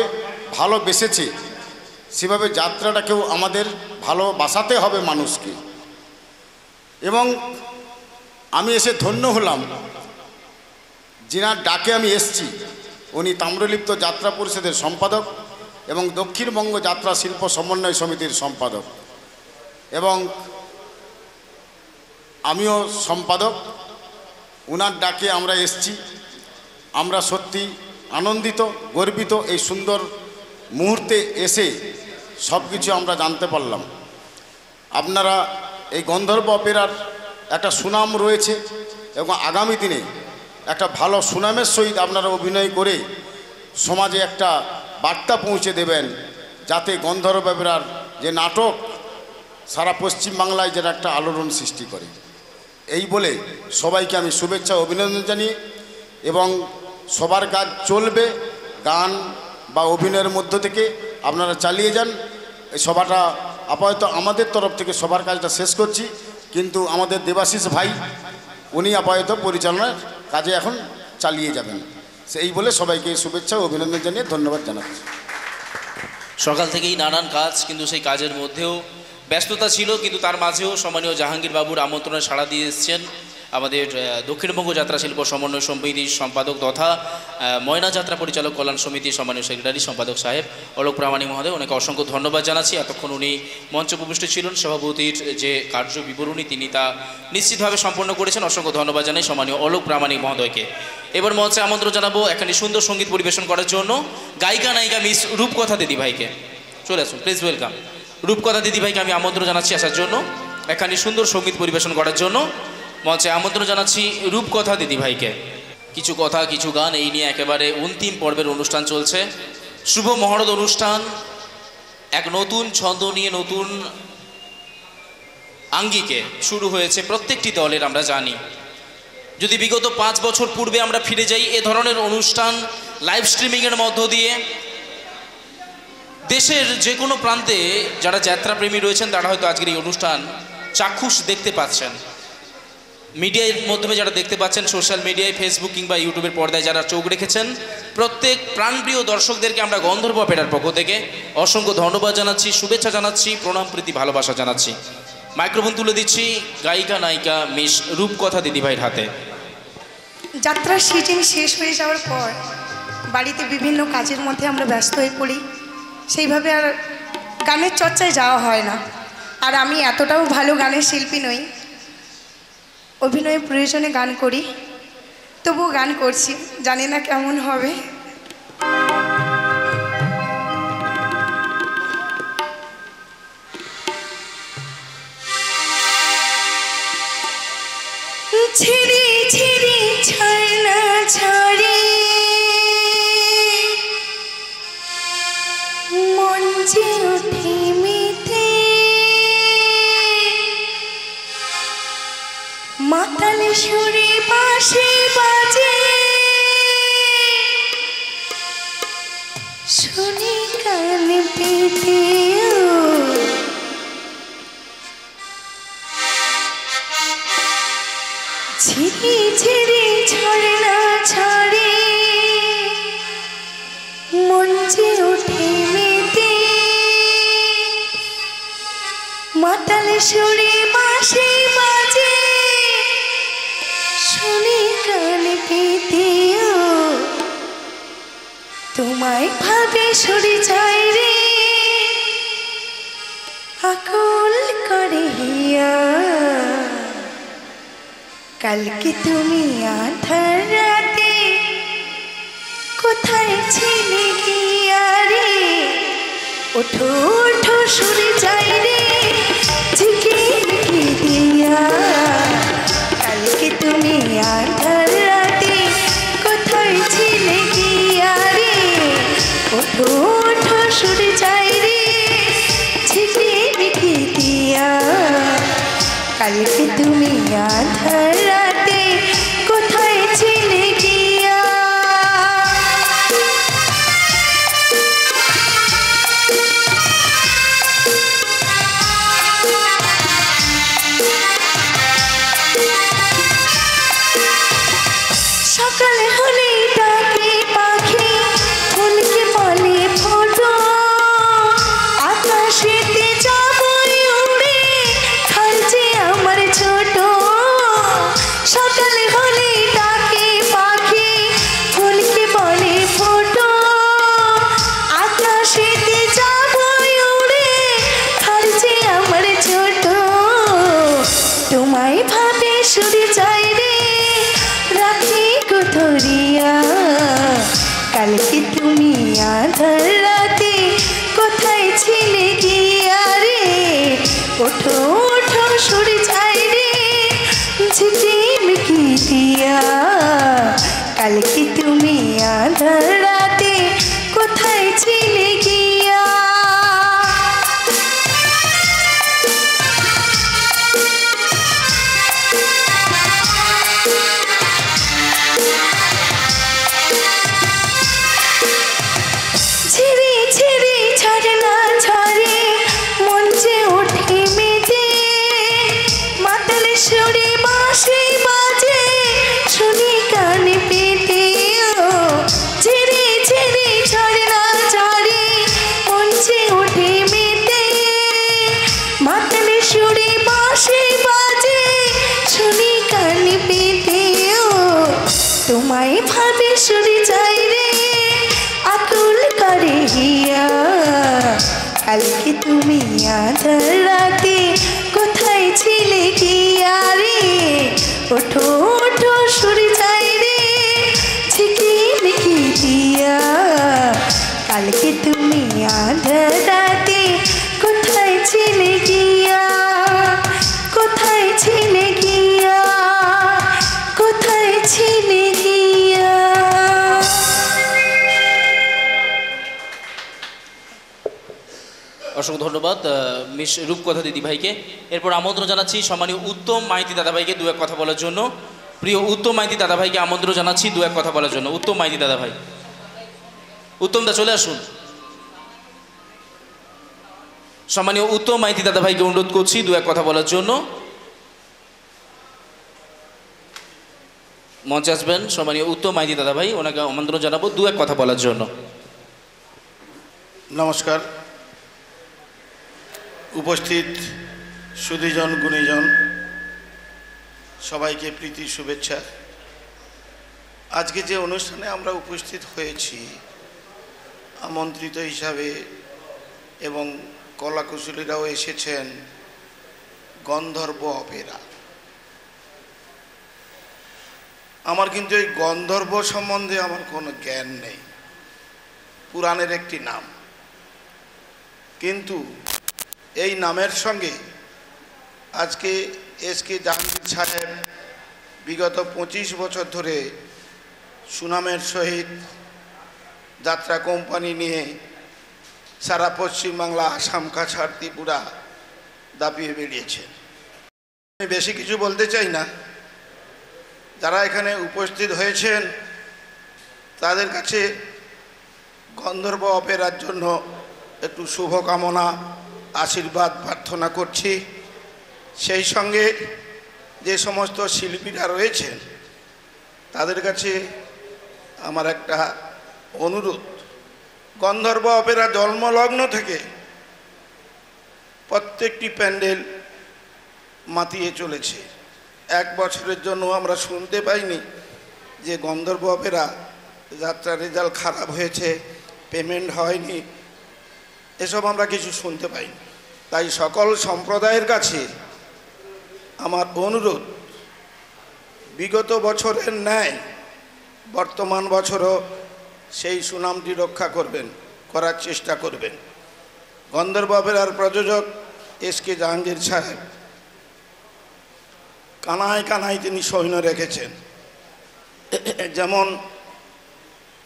ভালোবেসেছে সেভাবে যাত্রাটাকেও আমাদের ভালোবাসাতে হবে মানুষকে। এবং আমি এসে ধন্য হলাম, যিনার ডাকে আমি এসছি উনি তাম্রলিপ্ত যাত্রা পরিষদের সম্পাদক এবং দক্ষিণবঙ্গ যাত্রা শিল্প সমন্বয় সমিতির সম্পাদক, এবং আমিও সম্পাদক। ওনার ডাকে আমরা এসছি, আমরা সত্যি আনন্দিত, গর্বিত। এই সুন্দর মুহূর্তে এসে সব কিছু আমরা জানতে পারলাম। আপনারা এই গন্ধর্ব অপেরার একটা সুনাম রয়েছে এবং আগামী দিনে একটা ভালো সুনামের সহিত আপনারা অভিনয় করে সমাজে একটা বার্তা পৌঁছে দেবেন, যাতে গন্ধর্ব অপেরার যে নাটক সারা পশ্চিমবাংলায় যেন একটা আলোড়ন সৃষ্টি করে। এই বলে সবাইকে আমি শুভেচ্ছা অভিনন্দন জানিয়ে, এবং সবার কাজ চলবে, গান বা অভিনয়ের মধ্য থেকে আপনারা চালিয়ে যান। এই সভাটা আপাতত আমাদের তরফ থেকে সবার কাজটা শেষ করছি, কিন্তু আমাদের দেবাশিস ভাই উনি আপাতত পরিচালনার কাজে এখন চালিয়ে যাবেন। সেই বলে সবাইকে শুভেচ্ছা ও অভিনন্দন জানিয়ে ধন্যবাদ জানাচ্ছি। সকাল থেকেই নানান কাজ, কিন্তু সেই কাজের মধ্যেও ব্যস্ততা ছিল, কিন্তু তার মাঝেও সম্মানীয় জাহাঙ্গীর বাবুর আমন্ত্রণে সাড়া দিয়ে এসছেন আমাদের দক্ষিণবঙ্গ যাত্রা শিল্প সমন্বয় সমিতির সম্পাদক তথা ময়না যাত্রা পরিচালক কল্যাণ সমিতির সম্মানীয় সেক্রেটারি সম্পাদক সাহেব অলোক প্রামাণিক মহোদয়। ওনাকে অসংখ্য ধন্যবাদ জানাচ্ছি। এতক্ষণ উনি মঞ্চ উপবিষ্ট ছিলেন, সভাপতির যে কার্য বিবরণী তিনি তা নিশ্চিতভাবে সম্পন্ন করেছেন। অসংখ্য ধন্যবাদ জানাই সম্মানীয় অলোক প্রামাণিক মহোদয়কে। এবার মঞ্চে আমন্ত্রণ জানাবো একখানি সুন্দর সঙ্গীত পরিবেশন করার জন্য গায়িকা নায়িকা মিস রূপকথা দিদিভাইকে। চলে আসুন, প্লিজ ওয়েলকাম। রূপকথা দিদিভাইকে আমি আমন্ত্রণ জানাচ্ছি আসার জন্য, একখানি সুন্দর সঙ্গীত পরিবেশন করার জন্য মঞ্চে আমন্ত্রণ জানাচ্ছি রূপকথা দিদিভাইকে। কিছু কথা কিছু গান, এই নিয়ে একেবারে অন্তিম পর্বের অনুষ্ঠান চলছে। শুভ মহরত অনুষ্ঠান এক নতুন ছন্দ নিয়ে, নতুন আঙ্গিকে শুরু হয়েছে প্রত্যেকটি দলের। আমরা জানি যদি বিগত 5 বছর পূর্বে আমরা ফিরে যাই, এ ধরনের অনুষ্ঠান লাইভ স্ট্রিমিংয়ের মধ্য দিয়ে দেশের যে কোনো প্রান্তে যারা যাত্রাপ্রেমী রয়েছেন তারা হয়তো আজকের এই অনুষ্ঠান চাক্ষুষ দেখতে পাচ্ছেন। মিডিয়ার মাধ্যমে যারা দেখতে পাচ্ছেন, সোশ্যাল মিডিয়ায়, ফেসবুক কিংবা ইউটিউবের পর্দায় যারা চোখ রেখেছেন, প্রত্যেক প্রাণপ্রিয় দর্শকদেরকে আমরা গন্ধর্ব অপেরার পক্ষ থেকে অসংখ্য ধন্যবাদ জানাচ্ছি, শুভেচ্ছা জানাচ্ছি, প্রণাম, প্রীতি, ভালোবাসা জানাচ্ছি। মাইক্রোফোন তুলে দিচ্ছি গায়িকা নায়িকা মিস রূপকথা দিদিভাইয়ের হাতে। যাত্রার সিজন শেষ হয়ে যাওয়ার পর বাড়িতে বিভিন্ন কাজের মধ্যে আমরা ব্যস্ত হয়ে পড়ি, সেইভাবে আর গানের চর্চায় যাওয়া হয় না। আর আমি এতটাও ভালো গানের শিল্পী নই, অভিনয়ের প্রয়োজনে গান করি, তবুও গান করছি, জানি না কেমন হবে। ছিড়ি ছিড়ি ছাড়না ছাড়ি মঞ্চে উঠে মেতে মাতাল সুরে বাঁশি বাজে শুনি কান পেতে ঝিরি ঝিরি ঝরনা ছাড়ে মঞ্চে উঠে মেতে মাতাল সুরে বাঁশি বাজে শুনি কান পেতেও তোমায় ভাবে সরে যায় রে আকুল করে হিয়া কালকে তুমি আধার রাতে কোথায় ছিলে গিয়া রে ওঠো ওঠো সরে যায় রে ঝিকিমিকি দিয়া কালকে তুমি আধার রাতে কোথায় ছিলে গিয়া রে ওঠো ওঠো সরে যায় রে ঝিকিমিকি দিয়া কালকে তুমি আধার রাতে কোথায় ছিলে গিয়া সকালে হলে ডাকে পাখি ফুলকে বলে ফোটো আকাশেতে যাবই উড়ে থাকছে আমার ছোট সকালে হলে ডাকে পাখি ফুলকে বলে ফোটো আকাশেতে যাবই উড়ে থাকছে আমার ছোট তোমায় ভাবে সরে যায় রে রাখি কোথরিয়া কালকে তুমি আধার রাতে কোথায় ছিলে গিয়া রে ওঠো ওঠো সরে যায় রে ঝিকিমিকি দিয়া কালকে তুমি আধার রাতে কোথায় ছিলে গিয়া ঝিরি ঝিরি ঝরনা ঝরে মঞ্চে ওঠে মেতে মাতাল সুরে বাঁশি বাজে শুনি কানে পেতে ঝিরি ঝিরি ঝরনা ঝরে মঞ্চে ওঠে মেতে মাতাল সুরে বাঁশি বাজে শুনি কানে পেতে তোমায় ভাবে সরে যায় রে আকুল করে হিয়া কালকে তুমি আধার রাতে কোথায় ছিলে গিয়া রে ওঠো ওঠো সরে যায় রে ঝিকিমিকি দিয়া কালকে তুমি আধার রাতে কোথায় ছিলে গিয়া কোথায় ছিলে গিয়া কোথায় ছিলে গিয়া অসংখ্য ধন্যবাদ মিস রূপকথা দিদি ভাইকে। এরপর আমন্ত্রণ জানাচ্ছি সম্মানীয় উত্তম মাইতি দাদাভাইকে দু এক কথা বলার জন্য। প্রিয় উত্তম মাইতি দাদাভাইকে আমন্ত্রণ জানাচ্ছি দু এক কথা বলার জন্য। উত্তম মাইতি দাদাভাই, উত্তম দা চলে আসুন। সম্মানীয় উত্তম মাইতি দাদাভাইকে অনুরোধ করছি দু এক কথা বলার জন্য। মঞ্চে আসবেন সম্মানীয় উত্তম মাইতি দাদাভাই, ওনাকে আমন্ত্রণ জানাবো দু এক কথা বলার জন্য। নমস্কার। উপস্থিত সুধীজন গুণীজন সবাইকে প্রীতি শুভেচ্ছা। আজকে যে অনুষ্ঠানে আমরা উপস্থিত হয়েছি আমন্ত্রিত হিসাবে এবং কলাকুশলীরাও এসেছেন, গন্ধর্ব অপেরা। আমার কিন্তু এই গন্ধর্ব সম্বন্ধে আমার কোনো জ্ঞান নেই, পুরাণের একটি নাম, কিন্তু এই নামের সঙ্গে আজকে এসকে জাহাঙ্গীর সাহেব বিগত 25 বছর ধরে সুনামের সহিত যাত্রা কোম্পানি নিয়ে সারা পশ্চিমবাংলা, আসাম, কাছাড়, ত্রিপুরা দাপিয়ে বেরিয়েছেন। আমি বেশি কিছু বলতে চাই না। যারা এখানে উপস্থিত হয়েছেন তাদের কাছে গন্ধর্ব অপেরার জন্য একটু শুভকামনা, আশীর্বাদ প্রার্থনা করছি। সেই সঙ্গে যে সমস্ত শিল্পীরা রয়েছেন তাদের কাছে আমার একটা অনুরোধ। গন্ধর্ব অপেরা জন্মলগ্ন থেকে প্রত্যেকটি প্যান্ডেল মাতিয়ে চলেছে। এক বছরের জন্য আমরা শুনতে পাইনি যে গন্ধর্ব অপেরা যাত্রার রেজাল্ট খারাপ হয়েছে, পেমেন্ট হয়নি, এসব আমরা কিছু শুনতে পাইনি। তাই সকল সম্প্রদায়ের কাছে আমার অনুরোধ, বিগত বছরের ন্যায় বর্তমান বছরও সেই সুনামটি রক্ষা করবেন, করার চেষ্টা করবেন। গন্ধর্ব অপেরার প্রযোজক এসকে জাহাঙ্গীর সাহেব কানায় কানায় তিনি সৈন্য রেখেছেন। যেমন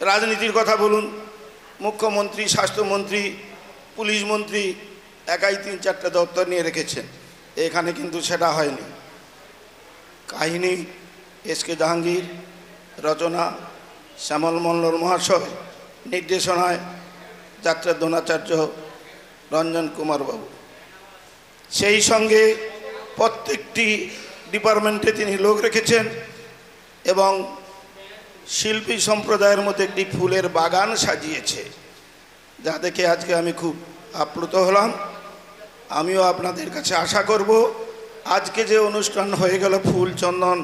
রাজনীতির কথা বলুন, মুখ্যমন্ত্রী, স্বাস্থ্যমন্ত্রী, পুলিশ মন্ত্রী একাই 3-4টা দপ্তর নিয়ে রেখেছেন। এখানে কিন্তু সেটা হয়নি। কাহিনী এসকে জাহাঙ্গীর, রচনা শ্যামল মল্লর মহাশয়, নির্দেশনায় যাত্রার দ্রোণাচার্য রঞ্জন কুমার বাবু। সেই সঙ্গে প্রত্যেকটি ডিপার্টমেন্টে তিনি লোক রেখেছেন এবং শিল্পী সম্প্রদায়ের মধ্যে একটি ফুলের বাগান সাজিয়েছে, যা দেখে আজকে আমি খুব আপ্লুত হলাম। আমিও আপনাদের কাছে আশা করব আজকে যে অনুষ্ঠান হয়ে গেল ফুল চন্দন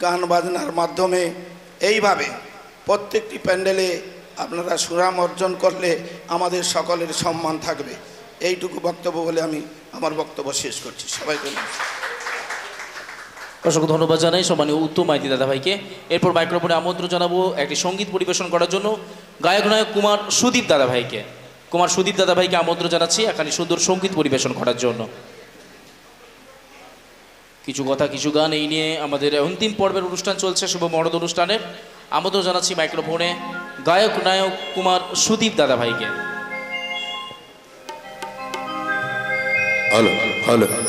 গান বাজনার মাধ্যমে, এইভাবে প্রত্যেকটি প্যান্ডেলে আপনারা সুনাম অর্জন করলে আমাদের সকলের সম্মান থাকবে। এইটুকু বক্তব্য বলে আমি আমার বক্তব্য শেষ করছি। সবাইকে অসংখ্য ধন্যবাদ জানাই সম্মানীয় উত্তম মাইতি দাদাভাইকে। এরপর মাইক্রোফোনে আমন্ত্রণ জানাবো একটি সঙ্গীত পরিবেশন করার জন্য গায়ক নায়ক কুমার সুদীপ দাদাভাইকে। কুমার সুদীপ দাদাভাইকে আমন্ত্রণ জানাচ্ছি এখানে সুন্দর সঙ্গীত পরিবেশন করার জন্য। কিছু কথা কিছু গান এই নিয়ে আমাদের অন্তিম পর্বের অনুষ্ঠান চলছে, শুভ মহরত অনুষ্ঠানের। আমন্ত্রণ জানাচ্ছি মাইক্রোফোনে গায়ক নায়ক কুমার সুদীপ দাদাভাইকে। হ্যালো হ্যালো হ্যালো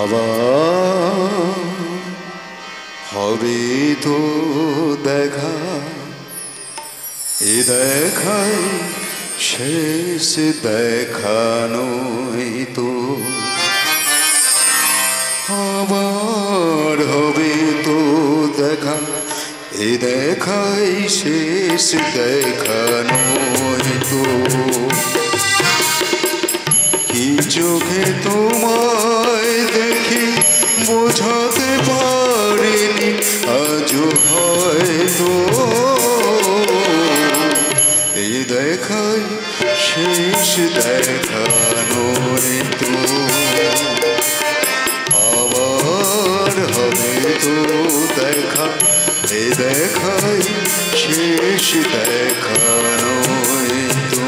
আবার হবে তো দেখা, এ দেখাই শেষ দেখা নয় তো, আবার হবে তো দেখা, এ দেখাই শেষ দেখা নয় তো। কি চোখে তোমায় দেখি বোঝাতে পারিনি আজও হয়তো, এই দেখাই শেষ দেখা নয় তো, আবার হবে তো দেখা, এই দেখাই শেষ দেখা নয় তো।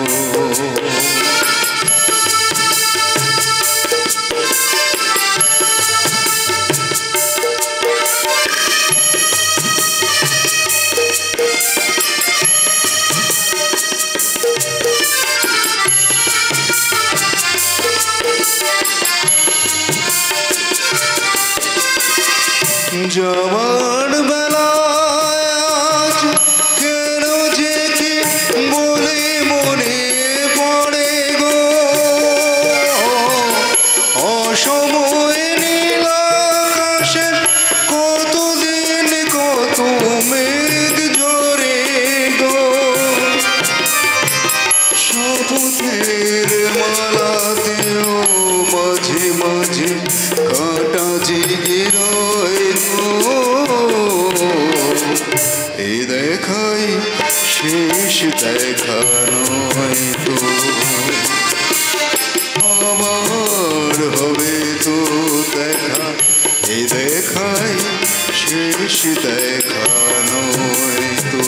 জওয়ান বেলায় আজ কেন যে কি বলে মনে পড়ে গো, অসময় নীল আকাশে কতদিন কত মেঘ ঝরে গো, শপথের মালাতেও মাঝে মাঝে কাঁটা জেগে রয় গো, এই দেখাই শেষ দেখা নয় তো, আবার হবে তো দেখা, এই দেখাই শেষ দেখা নয় তো।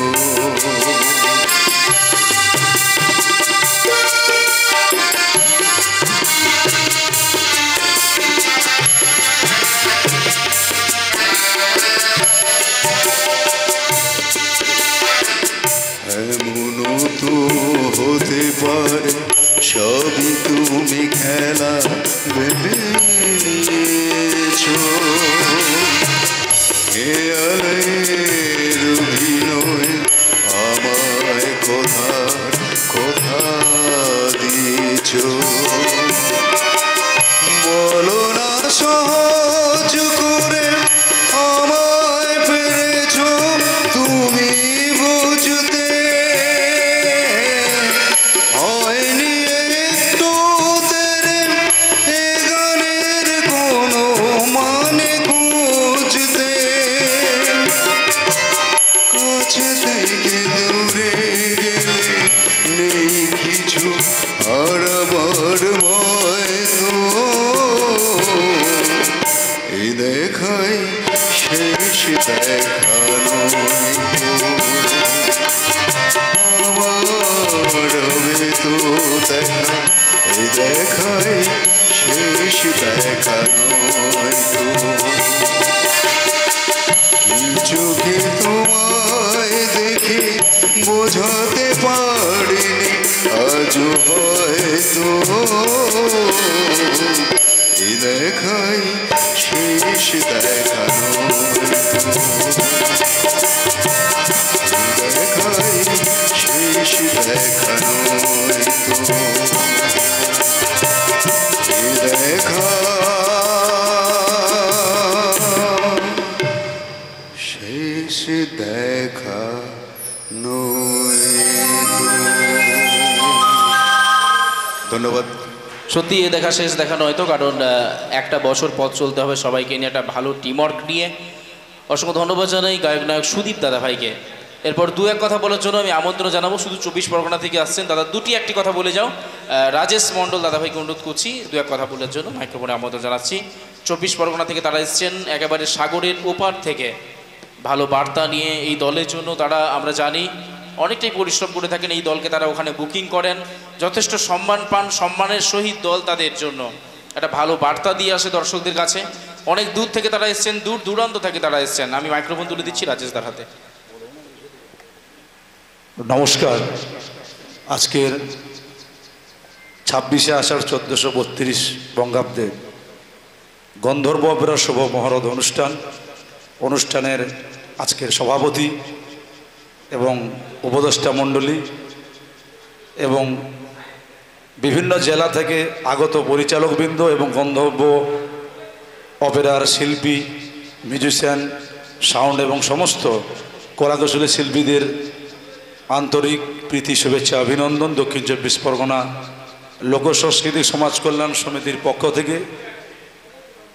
এমনও তো হতে পারে সবই তুমি খেলা ভেবে নিয়েছো, খেয়ালের অভিনয় এই দেখাই শেষ দেখা নয় আমার হবে তো দেখা এই দেখাই শেষ দেখা নয় কি চোখে তোমায় দেখে বোঝাতে পারিনি আজও হয়তো এই দেখাই শেষ দেখা নয় দেখাই শেষ দেখা নয় দেখা শেষ দেখা ধন্যবাদ। সত্যি এ দেখা শেষ দেখা নয় তো, কারণ একটা বছর পথ চলতে হবে সবাইকে নিয়ে, একটা ভালো টিমওয়ার্ক নিয়ে। অসংখ্য ধন্যবাদ জানাই গায়ক নায়ক সুদীপ দাদা ভাইকে। এরপর দু এক কথা বলার জন্য আমি আমন্ত্রণ জানাবো, শুধু 24 পরগনা থেকে আসছেন দাদা, একটি কথা বলে যাও। রাজেশ মণ্ডল দাদা ভাইকে অনুরোধ করছি দু এক কথা বলার জন্য, মাইক্রোফোনে আমন্ত্রণ জানাচ্ছি। 24 পরগনা থেকে তারা এসছেন একেবারে সাগরের ওপার থেকে, ভালো বার্তা নিয়ে এই দলের জন্য। তারা আমরা জানি অনেকটাই পরিশ্রম করে থাকেন এই দলকে, তারা ওখানে বুকিং করেন, যথেষ্ট সম্মান পান, সম্মানের সহিত দল তাদের জন্য একটা ভালো বার্তা দিয়ে আসে দর্শকদের কাছে। অনেক দূর থেকে তারা এসছেন, দূর দূরান্ত থেকে তারা এসছেন। আমি মাইক্রোফোন তুলে দিচ্ছি রাজেশ দার হাতে। নমস্কার। আজকের 26শে আষাঢ় 1432 বঙ্গাব্দে গন্ধর্ব অপেরা শুভ মহরত অনুষ্ঠানের আজকের সভাপতি এবং উপদেষ্টা মণ্ডলী এবং বিভিন্ন জেলা থেকে আগত পরিচালকবৃন্দ এবং গন্ধর্ব অপেরার শিল্পী, মিউজিশিয়ান, সাউন্ড এবং সমস্ত কলাকুশলী শিল্পীদের আন্তরিক প্রীতি শুভেচ্ছা অভিনন্দন। দক্ষিণ 24 পরগনা লোক সংস্কৃতি সমাজ কল্যাণ সমিতির পক্ষ থেকে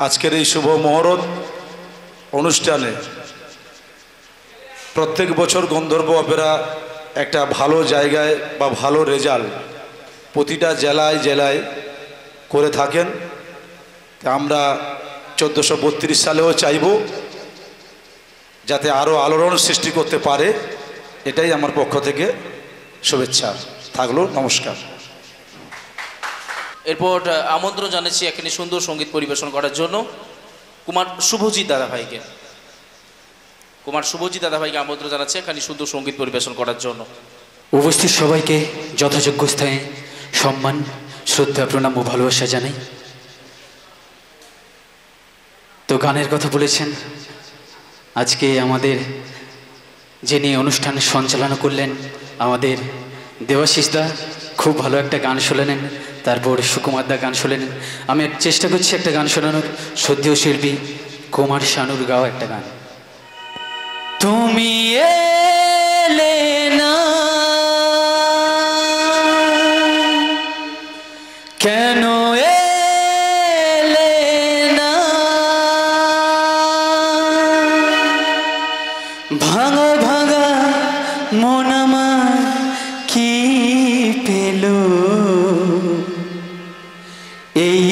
আজকের এই শুভ মহরত অনুষ্ঠানে প্রত্যেক বছর গন্ধর্ব অপেরা একটা ভালো জায়গায় বা ভালো রেজাল্ট প্রতিটা জেলায় জেলায় করে থাকেন। আমরা 1432 সালেও চাইব যাতে আরও আলোড়ন সৃষ্টি করতে পারে, এটাই আমার পক্ষ থেকে শুভেচ্ছা থাকলো। নমস্কার। এরপর আমন্ত্রণ জানাচ্ছি এখানে সুন্দর সঙ্গীত পরিবেশন করার জন্য কুমার শুভজিৎ দাদা ভাইকে। আমন্ত্রণ জানাচ্ছি এখানে সুন্দর সঙ্গীত পরিবেশন করার জন্য। উপস্থিত সবাইকে যথাযোগ্য স্থানে সম্মান, শ্রদ্ধা, প্রণাম ও ভালোবাসা জানাই। তো গানের কথা বলেছেন, আজকে আমাদের যিনি অনুষ্ঠান সঞ্চালনা করলেন আমাদের দেবাশিস দা, খুব ভালো একটা গান শোনালেন। তারপর সুকুমার দা গান শোনালেন। আমি চেষ্টা করছি একটা গান শোনানোর, শ্রদ্ধেয় শিল্পী কুমার শানুর গাওয়া একটা গান। তুমি এলে না কেন এলে না, ভাঙা ভাঙা মন আমার কি পেল এই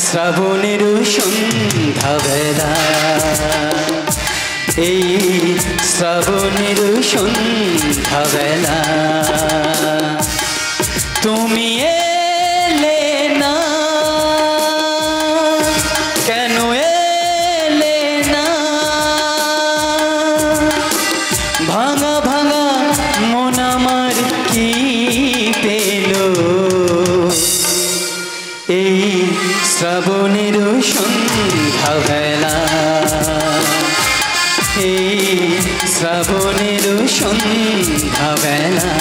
শ্রাবণের সন্ধ্যাবেলা, এই শ্রাবণের সন্ধ্যাবেলা। তুমি এলে না কেন এলে না, ভাঙা ভাঙা মন আমার কি পেল এই শ্রাবণের সন্ধ্যাবেলা, এই শ্রাবণের সন্ধ্যাবেলা।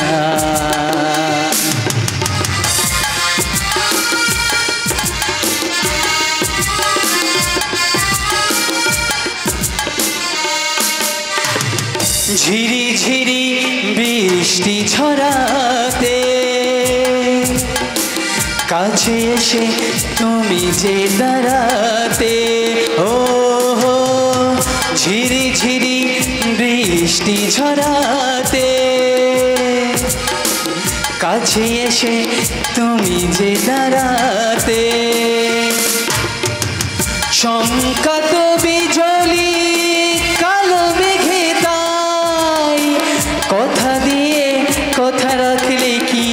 ঝিরি ঝিরি বৃষ্টি ঝরাতে কাছে এসে তুমি যে দাঁড়াতে, ও ঝিরি ঝিরি বৃষ্টি ঝরাতে কাছে এসে তুমি যে দাঁড়াতে, শঙ্কাত বিজলি কালো মেঘে তাই কথা দিয়ে কথা রাখলে কি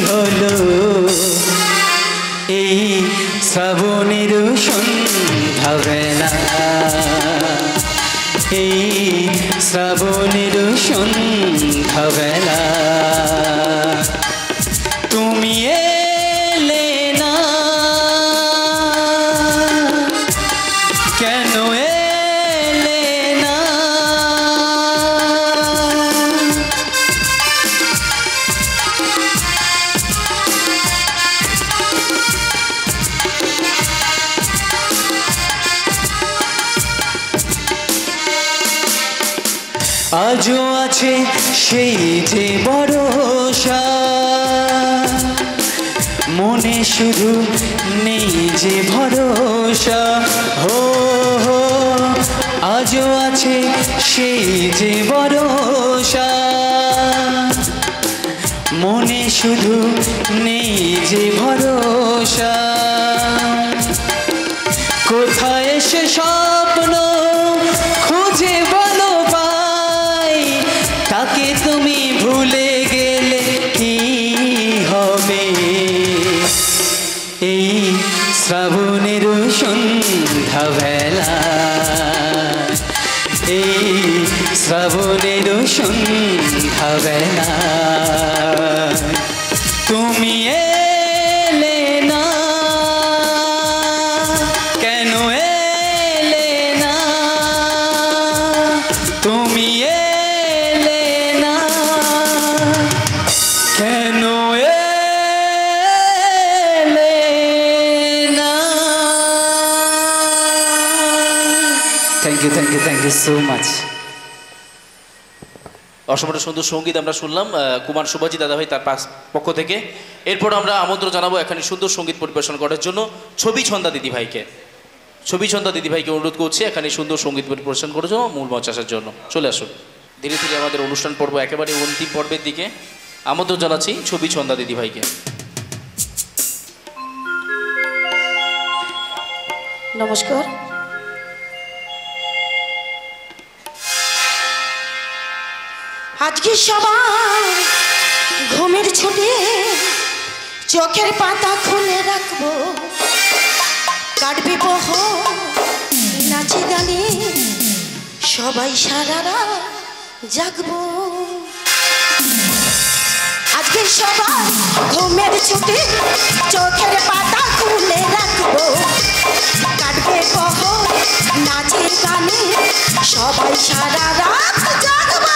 হলো এই শ্রাবণের সন্ধ্যাবেলা এই শ্রাবণের সন্ধ্যাবেলা তুমি এলে না কেন এলে না আজও আছে সেই যে ভরসা মনে শুধু নেই যে ভরসা হো হো আজও আছে সেই যে ভরসা মনে শুধু নেই যে ভরসা কোথায় সে স্বপ্ন খুঁজে বলো পাই তাকে তুমি ভুলে গেলে কি হবে এই শ্রাবণের সন্ধ্যাবেলা এই শ্রাবণের সন্ধ্যাবেলা তুমি এলে না কেন এলে না তুমি এলে না কেন এলে না থ্যাংক ইউ সো মাচ অসম্ভব সুন্দর সঙ্গীত আমরা শুনলাম কুমার সুবাজি দাদাভাই তার পক্ষ থেকে। এরপর আমরা আমন্ত্রণ জানাবো এখানে সুন্দর সঙ্গীত পরিবেশন করার জন্য ছবি ছন্দা দিদিভাইকে। ছবি ছন্দা দিদিভাইকে অনুরোধ করছি এখানে সুন্দর সঙ্গীত পরিবেশন করার জন্য মূল মঞ্চে আসার জন্য। চলে আসুন। ধীরে ধীরে আমাদের অনুষ্ঠান পর্ব একেবারে অন্তিম পর্বের দিকে আমন্ত্রণ জানাচ্ছি ছবি ছন্দা দিদিভাইকে। নমস্কার। আজকে সবার ঘুমের ছুটে চোখের পাতা খুলে রাখবো কাটবে বহ নাচে গানে সবাই সারা রাত জাগবো আজকে সবার ঘুমের ছুটে চোখের পাতা খুলে রাখবো কাটবে বহ নাচে গানে সবাই সারা রাত জাগবো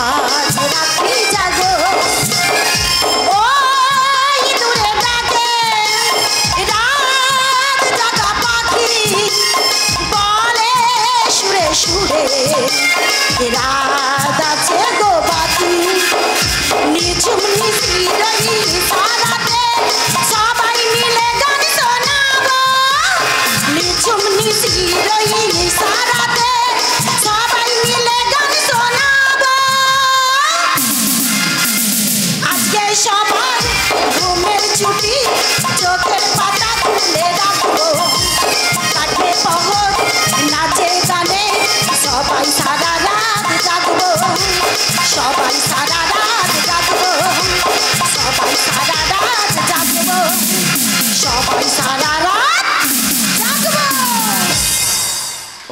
আজ রাত্রি জাগো ও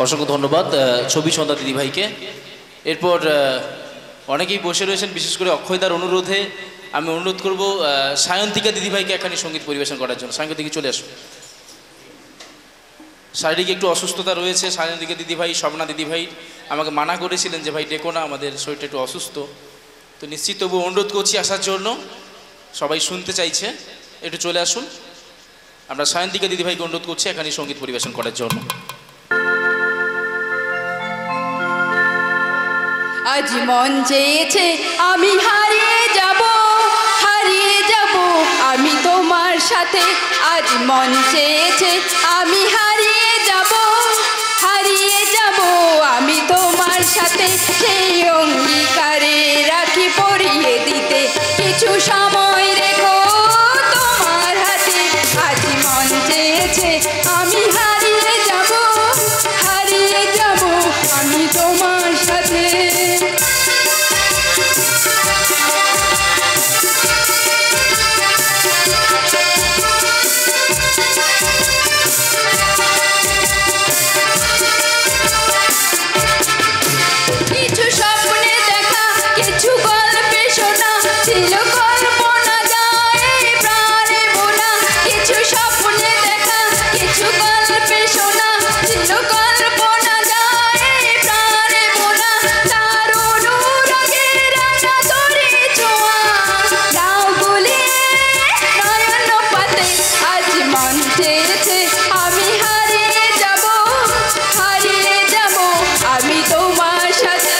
অসংখ্য ধন্যবাদ ছবি সন্ধ্যা দিদিভাইকে। এরপর অনেকেই বসে রয়েছেন, বিশেষ করে অক্ষয়দার অনুরোধে আমি অনুরোধ করব সায়ন্তিকা দিদিভাইকে একখানি সঙ্গীত পরিবেশন করার জন্য। সায়ন্তিকা চলে আসুন। শারীরিক একটু অসুস্থতা রয়েছে সায়ন্তিকা দিদিভাই, স্বপ্না দিদিভাই আমাকে মানা করেছিলেন যে ভাই ডেকো না, আমাদের শরীরটা একটু অসুস্থ। তো নিশ্চিত তবু অনুরোধ করছি আসার জন্য, সবাই শুনতে চাইছে, একটু চলে আসুন। আমরা সায়ন্তিকা দিদিভাইকে অনুরোধ করছি এখানে সঙ্গীত পরিবেশন করার জন্য। আজ মন চেয়েছে আমি হারিয়ে যাব, হারিয়ে যাব আমি তোমার সাথে। আজ মন চেয়েছে আমি হারিয়ে যাব, হারিয়ে যাব আমি তোমার সাথে। সেই অঙ্গীকারে রাখি পরিয়ে দিতে কিছু সময় রেখো তোমার হাতে। আজ মন চেয়েছে আমি হারিয়ে যাব, হারিয়ে যাব আমি তোমার সাথে। কিছু স্বপ্নে দেখা, কিছু গল্পে শোনা, ছিল কল্পনা যায় প্রাণে বোনা। কিছু স্বপ্নে দেখা, কিছু গল্পে শোনা, ছিল কল্পনা যায় প্রাণে বোনা। তার অনুরাগে রাঙা তরি ছোঁয়া, দাও গুলিয়ে নয়ন পাতে। আজ মন চেয়েছে আমি হারিয়ে যাব, হারিয়ে যাব আমি তোমার সাথে।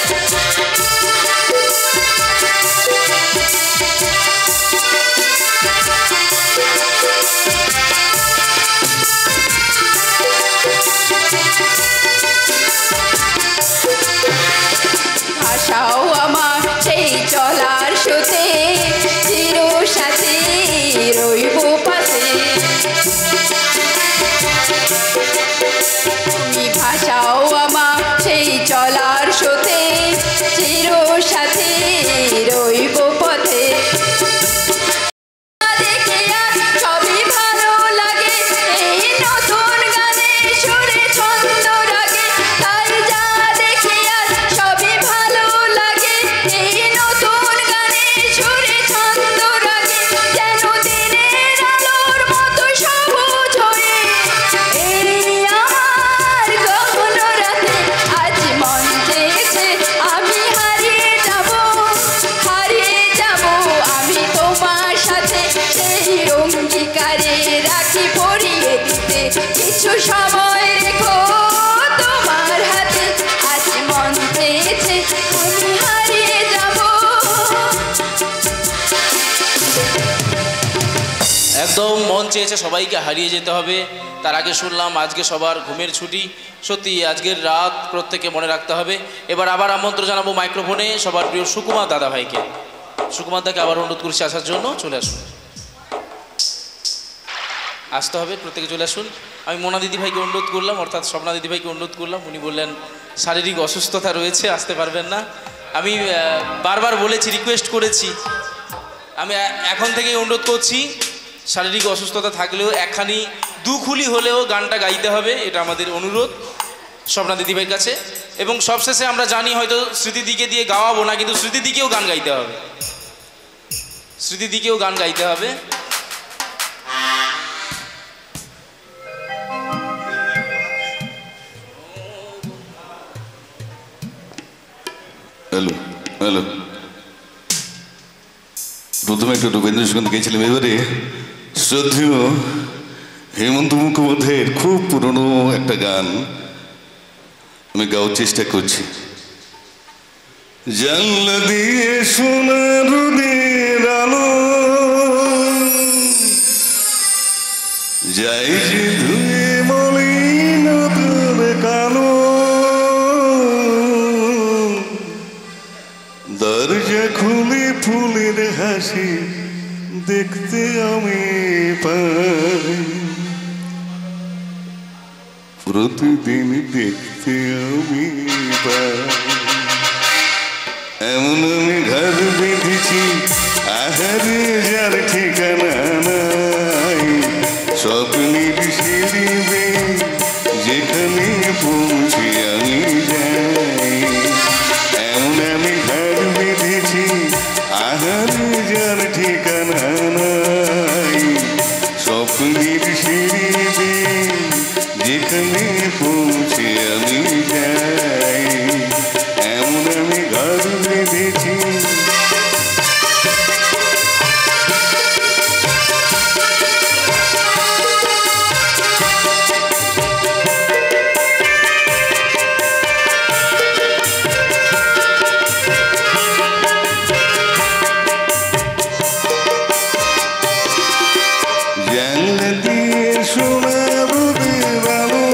ভাষাও আমার সেই চলার সুতে, চির সাথে রইব পাশে। তুমি ভাষাও আমার সেই চলার সুতে, চির সাথে রইব পথে। দেখে আর সবই ভালো লাগে, এই নতুন গানে সুরে ছন্দ রাগে। তাই যা দেখে আর সবই ভালো লাগে, এই নতুন গানে সুরে ছন্দ রাগে। যেন দিনের আলোর মতো সবুজ হয়ে এই আমার গহন রাতে। আজ মন চেয়েছে আমি হারিয়ে যাব, হারিয়ে যাব আমি তোমার সাথে। সেই অঙ্গীকারে রাখি পরিয়ে দিতে কিছু সময় রেখো তোমার হাতে। আজ মন চেয়েছে আমি হারিয়ে যাব। একদম মন চেয়েছে সবাইকে হারিয়ে যেতে হবে। তার আগে শুনলাম আজকে সবার ঘুমের ছুটি। সত্যি আজকের রাত প্রত্যেকে মনে রাখতে হবে। এবার আবার আমন্ত্রণ জানাবো মাইক্রোফোনে সবার প্রিয় সুকুমার দাদা ভাইকে। সুকুমার দাকে আবার অনুরোধ করছি আসার জন্য। চলে আসুন, আসতে হবে, প্রত্যেকে চলে আসুন। আমি মোনা দিদিভাইকে অনুরোধ করলাম, অর্থাৎ স্বপ্না দিদিভাইকে অনুরোধ করলাম। উনি বললেন শারীরিক অসুস্থতা রয়েছে, আসতে পারবেন না। আমি বারবার বলেছি, রিকোয়েস্ট করেছি, আমি এখন থেকেই অনুরোধ করছি, শারীরিক অসুস্থতা থাকলেও একখানি দুখুলি হলেও গানটা গাইতে হবে, এটা আমাদের অনুরোধ স্বপ্না দিদিভাইয়ের কাছে। এবং সবশেষে আমরা জানি হয়তো স্মৃতিদিকে দিয়ে গাওয়াবো না, কিন্তু স্মৃতিদিকেও গান গাইতে হবে, স্মৃতিদিকেও গান গাইতে হবে। হ্যালো হ্যালো, প্রথমে একটু রবীন্দ্রসঙ্গীত গেয়েছিলাম, এবারে শ্রদ্ধেয় হেমন্ত মুখোপাধ্যায়ের খুব পুরনো একটা গান আমি গাওয়ার চেষ্টা করছি। জানলা দিয়ে সোনা রোদের আলো যাই যে ধুয়ে মলিন তোর কালো, দরজা খুলে ফুলের হাসি দেখতে আমি পাই, প্রতিদিন দেখতে আমি পাই। এমন আমি ঘর বেঁধেছি আহারে যার ঠিকানা নাই, স্বপ্নের সিঁড়ি বেয়ে যেখানে পৌঁছে যার ঠিকানা নাই, স্বপ্নের সিঁড়ি দিয়ে যেখানে পৌঁছে আমি যাই, এমন আমি ঘর বেঁধেছি। জানলা দিয়ে শোনা রোদের আলো,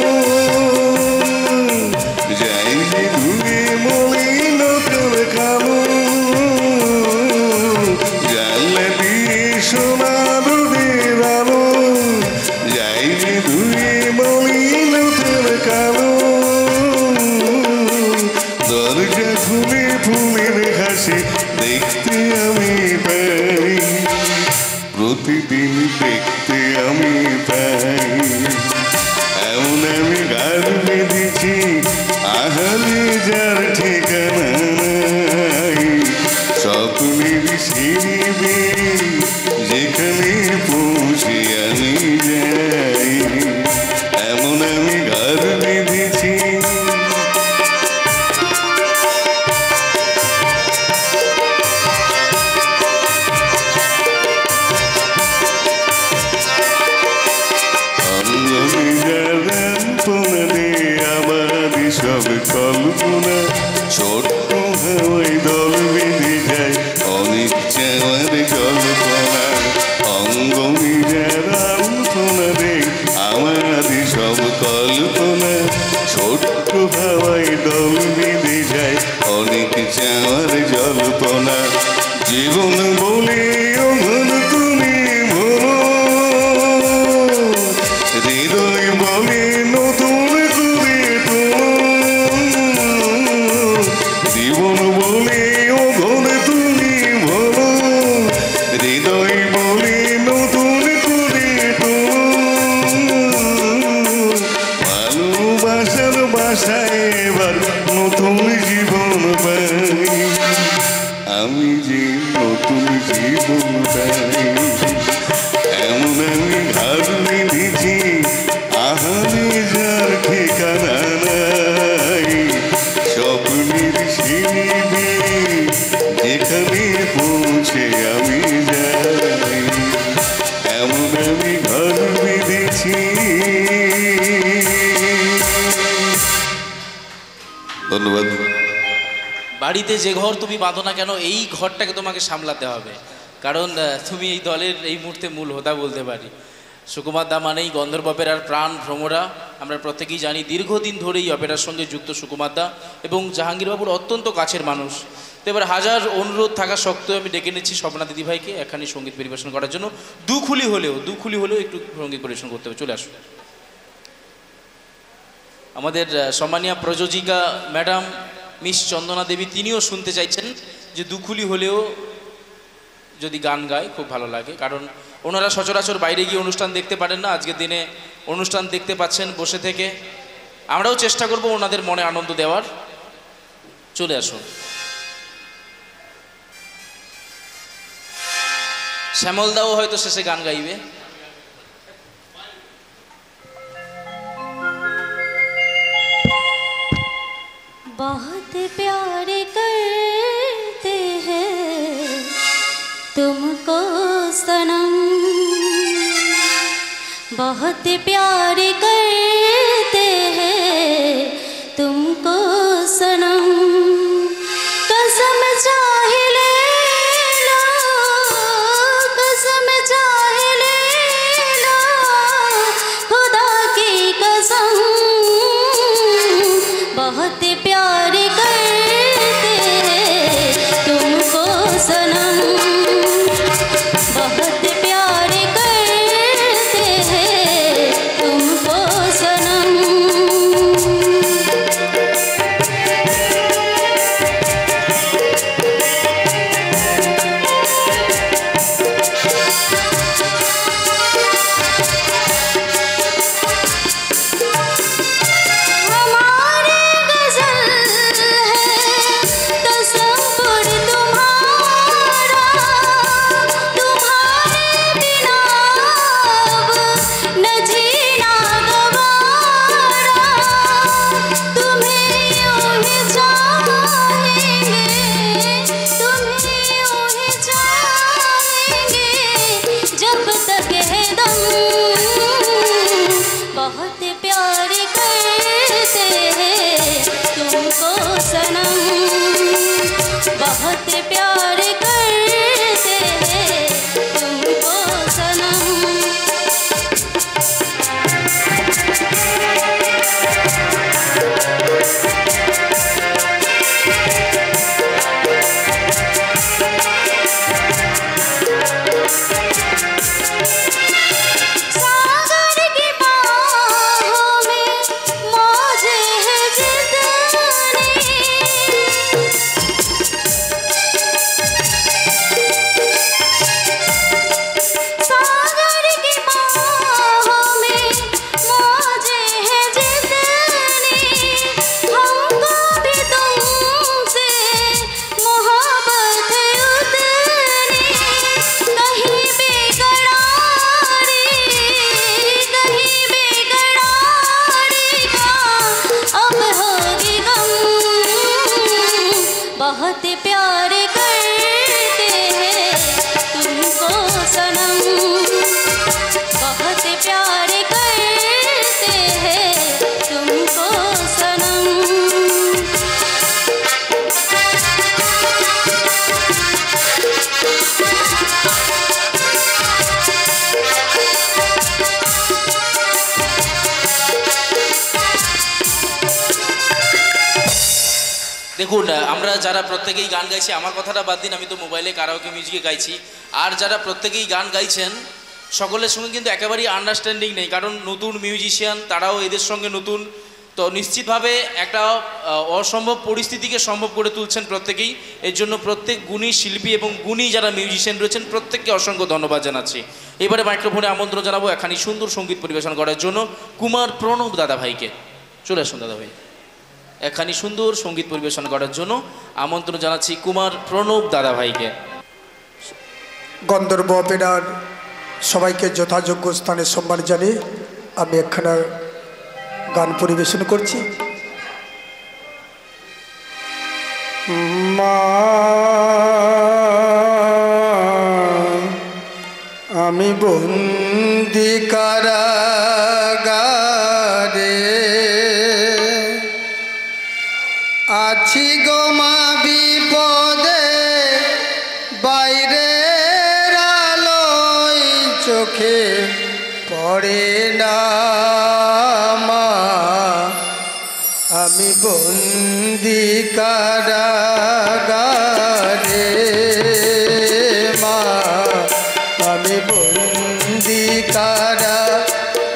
যাই যে ধুয়ে মলিনতার কালো। জানলা দিয়ে শোনা রোদের আলো, যাই যে ধুয়ে মলিনতার কালো। দরজা খুলে ফুলের হাসি দেখতে আমি পাই, প্রতিদিন দেখতে আমি পাই, এমন আমি গান বেঁধেছি। আহারে যার ঠিকানা নাই, স্বপ্নের সিঁড়ি বেয়ে যেখানে পৌঁছে আমি যাই, এমন আমি ঘর বেঁধেছি। সব কল্পনা ছোট্ট হাওয়ায় দল বেঁধে যায়, অনেক চাওয়ার জল্পনা। অঙ্গ নিজের আলপনা রে আমার সব কল্পনা, ছোট্ট হাওয়ায় দল বেঁধে যায়, অনেক চাওয়ার জল্পনা। জীবন বলে অমন তুমি ভোলো, হৃদয় বলে নতুন করে তোলো। জীবন বলে অঘন তুমি ভোলো, হৃদয় বলে নতুন করে তোলো। ভালোবাসার বাসায় এবার নতুন জীবন পাই, আমি যে নতুন জীবন পাই, এমন আমি ঘর বেঁধেছি। আহারে যার ঠিকানা নাই, স্বপ্নের সিঁড়ি বেয়ে যেখানে পৌঁছে আমি যাই, এমন আমি ঘর বেঁধেছি। ধন্যবাদ। বাড়িতে যে ঘর তুমি বাঁধো না কেন, এই ঘরটাকে তোমাকে সামলাতে হবে, কারণ তুমি এই দলের এই মুহূর্তে মূল হোতা বলতে পারি। সুকুমার দা মানেই গন্ধর্ব অপেরার প্রাণ ভ্রমরা। আমরা প্রত্যেকেই জানি দীর্ঘদিন ধরেই অপেরার সঙ্গে যুক্ত সুকুমার দা এবং জাহাঙ্গীরবাবুর অত্যন্ত কাছের মানুষ। তো এবার হাজার অনুরোধ থাকা সত্ত্বেও আমি ডেকে নিচ্ছি স্বপ্না দিদিভাইকে এখানে সঙ্গীত পরিবেশন করার জন্য। দুখুলি হলেও একটু সঙ্গীত পরিবেশন করতে হবে। চলে আসুন। আমাদের সম্মানীয় প্রযোজিকা ম্যাডাম মিস চন্দনা দেবী, তিনিও শুনতে চাইছেন যে দুখুলি হলেও যদি গান গায় খুব ভালো লাগে, কারণ ওনারা সচরাচর বাইরে গিয়ে অনুষ্ঠান দেখতে পারেন না, আজকের দিনে অনুষ্ঠান দেখতে পাচ্ছেন বসে থেকে। আমরাও চেষ্টা করব ওনাদের মনে আনন্দ দেওয়ার। চলে আসুন। শ্যামলদাও হয়তো শেষে গান গাইবে। बहुत प्यार करते हैं तुमको सनम, बहुत प्यार करते हैं तुमको सनम। कसम चाहे लेना, कसम चाहे लेना, खुदा की कसम। बहुत प्यार करते हैं तुमको सनम, बहुत प्यार करते हैं तुमको सनम। हमारे गज़ल जब तक है दम बहुत प्यार करते हैं तुमको सनम बहुत प्यार करते हैं तुमको सनम सागर की बाहों में मौजें हैं जितनी सागर की बाहों में मौजें हैं जितनी हमको भी तुमसे मोहब्बत है उतनी कहीं बेकरारी का अब होगी गम बहुत प्यार करते हैं तुमको सनम बहुत प्यार करते हैं तुमको सनम দেখুন আমরা যারা প্রত্যেকেই গান গাইছি, আমার কথাটা বাদ দিন, আমি তো মোবাইলে কারাওকে মিউজিকে গাইছি, আর যারা প্রত্যেকেই গান গাইছেন সকলের সঙ্গে কিন্তু একেবারেই আন্ডারস্ট্যান্ডিং নেই, কারণ নতুন মিউজিশিয়ান, তারাও এদের সঙ্গে নতুন, তো নিশ্চিতভাবে একটা অসম্ভব পরিস্থিতিকে সম্ভব করে তুলছেন প্রত্যেকেই। এর জন্য প্রত্যেক গুণী শিল্পী এবং গুণী যারা মিউজিশিয়ান রয়েছেন প্রত্যেককে অসংখ্য ধন্যবাদ জানাচ্ছি। এবারে মাইক্রোফোনে আমন্ত্রণ জানাবো এখানে সুন্দর সঙ্গীত পরিবেশন করার জন্য কুমার প্রণব দাদা ভাইকে। চলে আসুন দাদা ভাই, এখানে সুন্দর সঙ্গীত পরিবেশন করার জন্য আমন্ত্রণ জানাচ্ছি কুমার প্রণব দাদা ভাইকে। গন্ধর্ব অপেরার সবাইকে যথাযোগ্য স্থানে সম্মান জানিয়ে আমি একখানা গান পরিবেশন করছি। মা আমি বন্দি কারাগারে আছি গো মা বিপদে বাইরের আলোয় চোখে পড়ে না মা আমি বন্দি কারাগারে মা আমি বন্দি কারাগারে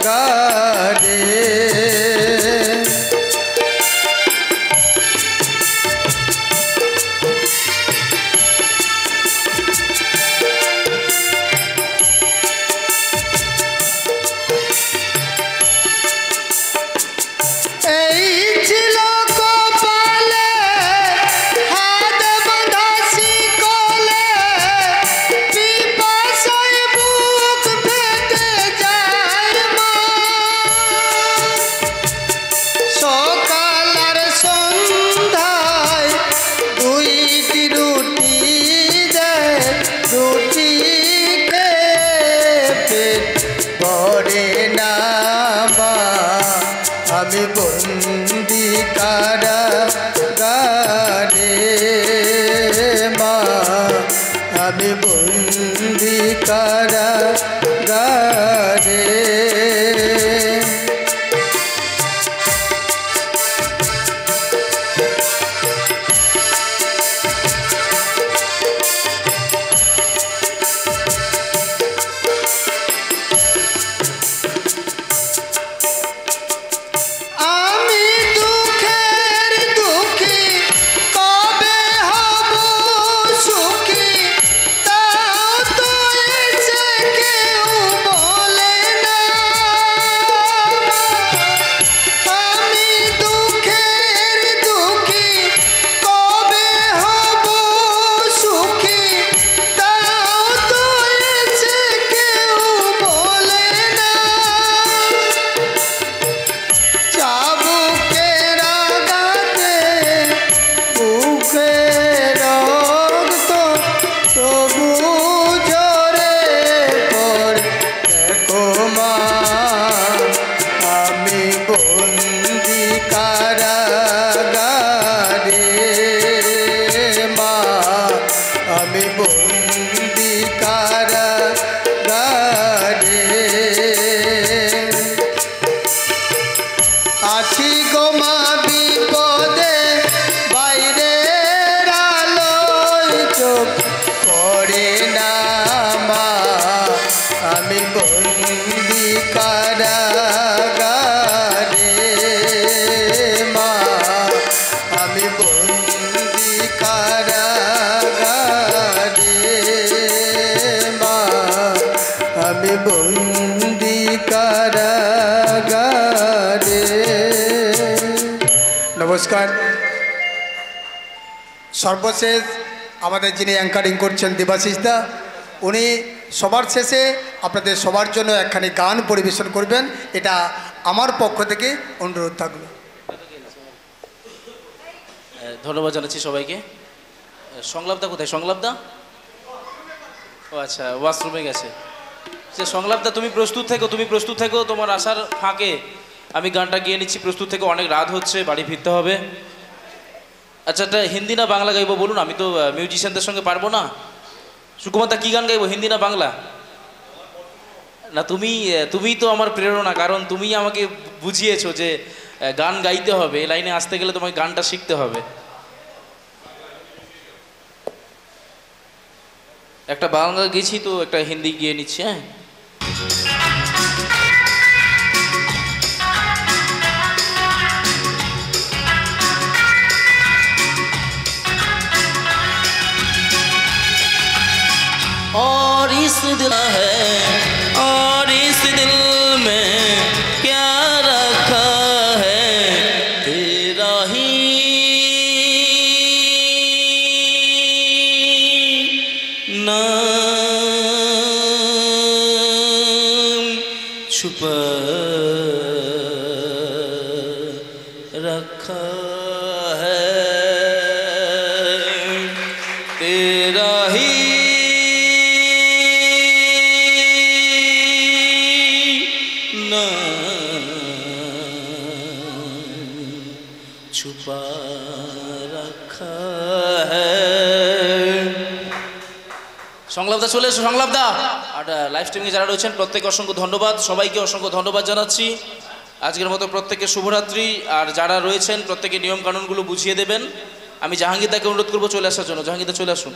আমি বন্দি কারাগারে মা আমি বন্দি কারাগারে আমি বন্দি কারাগারে। নমস্কার। সর্বশেষ আমাদের যিনি অ্যাঙ্কারিং করছেন দেবাশিস দা, উনি সবার শেষে আপনাদের সবার জন্য একখানি গান পরিবেশন করবেন, এটা আমার পক্ষ থেকে অনুরোধ থাকলো। ধন্যবাদ জানাচ্ছি সবাইকে। সংলাপদা কোথায়? সংলাপদা? ও আচ্ছা, ওয়াশরুমে গেছে। সে সংলাপদা তুমি প্রস্তুত থেকো, তোমার আসার ফাঁকে আমি গানটা গিয়ে নিচ্ছি। প্রস্তুত থেকে, অনেক রাত হচ্ছে, বাড়ি ফিরতে হবে। আচ্ছা, এটা হিন্দি না বাংলা গাইবো বলুন? আমি তো মিউজিশিয়ানদের সঙ্গে পারবো না। সুকুমারদা কী গান গাইবো, হিন্দি না বাংলা? না, তুমিই তো আমার প্রেরণা, কারণ তুমিই আমাকে বুঝিয়েছো যে গান গাইতে হবে, এই লাইনে আসতে গেলে তোমাকে গানটা শিখতে হবে। একটা বাংলা গেছি তো, একটা হিন্দি গিয়ে নিচ্ছি। হ্যাঁ, और इस दिल है, और इस दिल में क्या रखा है तेरा ही नाम छुपा रखा है तेरा ही छुपा रखा है। সংলাপদা চলে এসো, সংলাপদা। আর লাইভ স্ট্রিমিংয়ে যারা রয়েছেন প্রত্যেকে অসংখ্য ধন্যবাদ, সবাইকে অসংখ্য ধন্যবাদ জানাচ্ছি। আজকের মতো প্রত্যেককে শুভরাত্রি। আর যারা রয়েছেন প্রত্যেকে নিয়ম কানুনগুলো বুঝিয়ে দেবেন। আমি জাহাঙ্গীরদাকে অনুরোধ করবো চলে আসার জন্য। জাহাঙ্গীরদা চলে আসুন।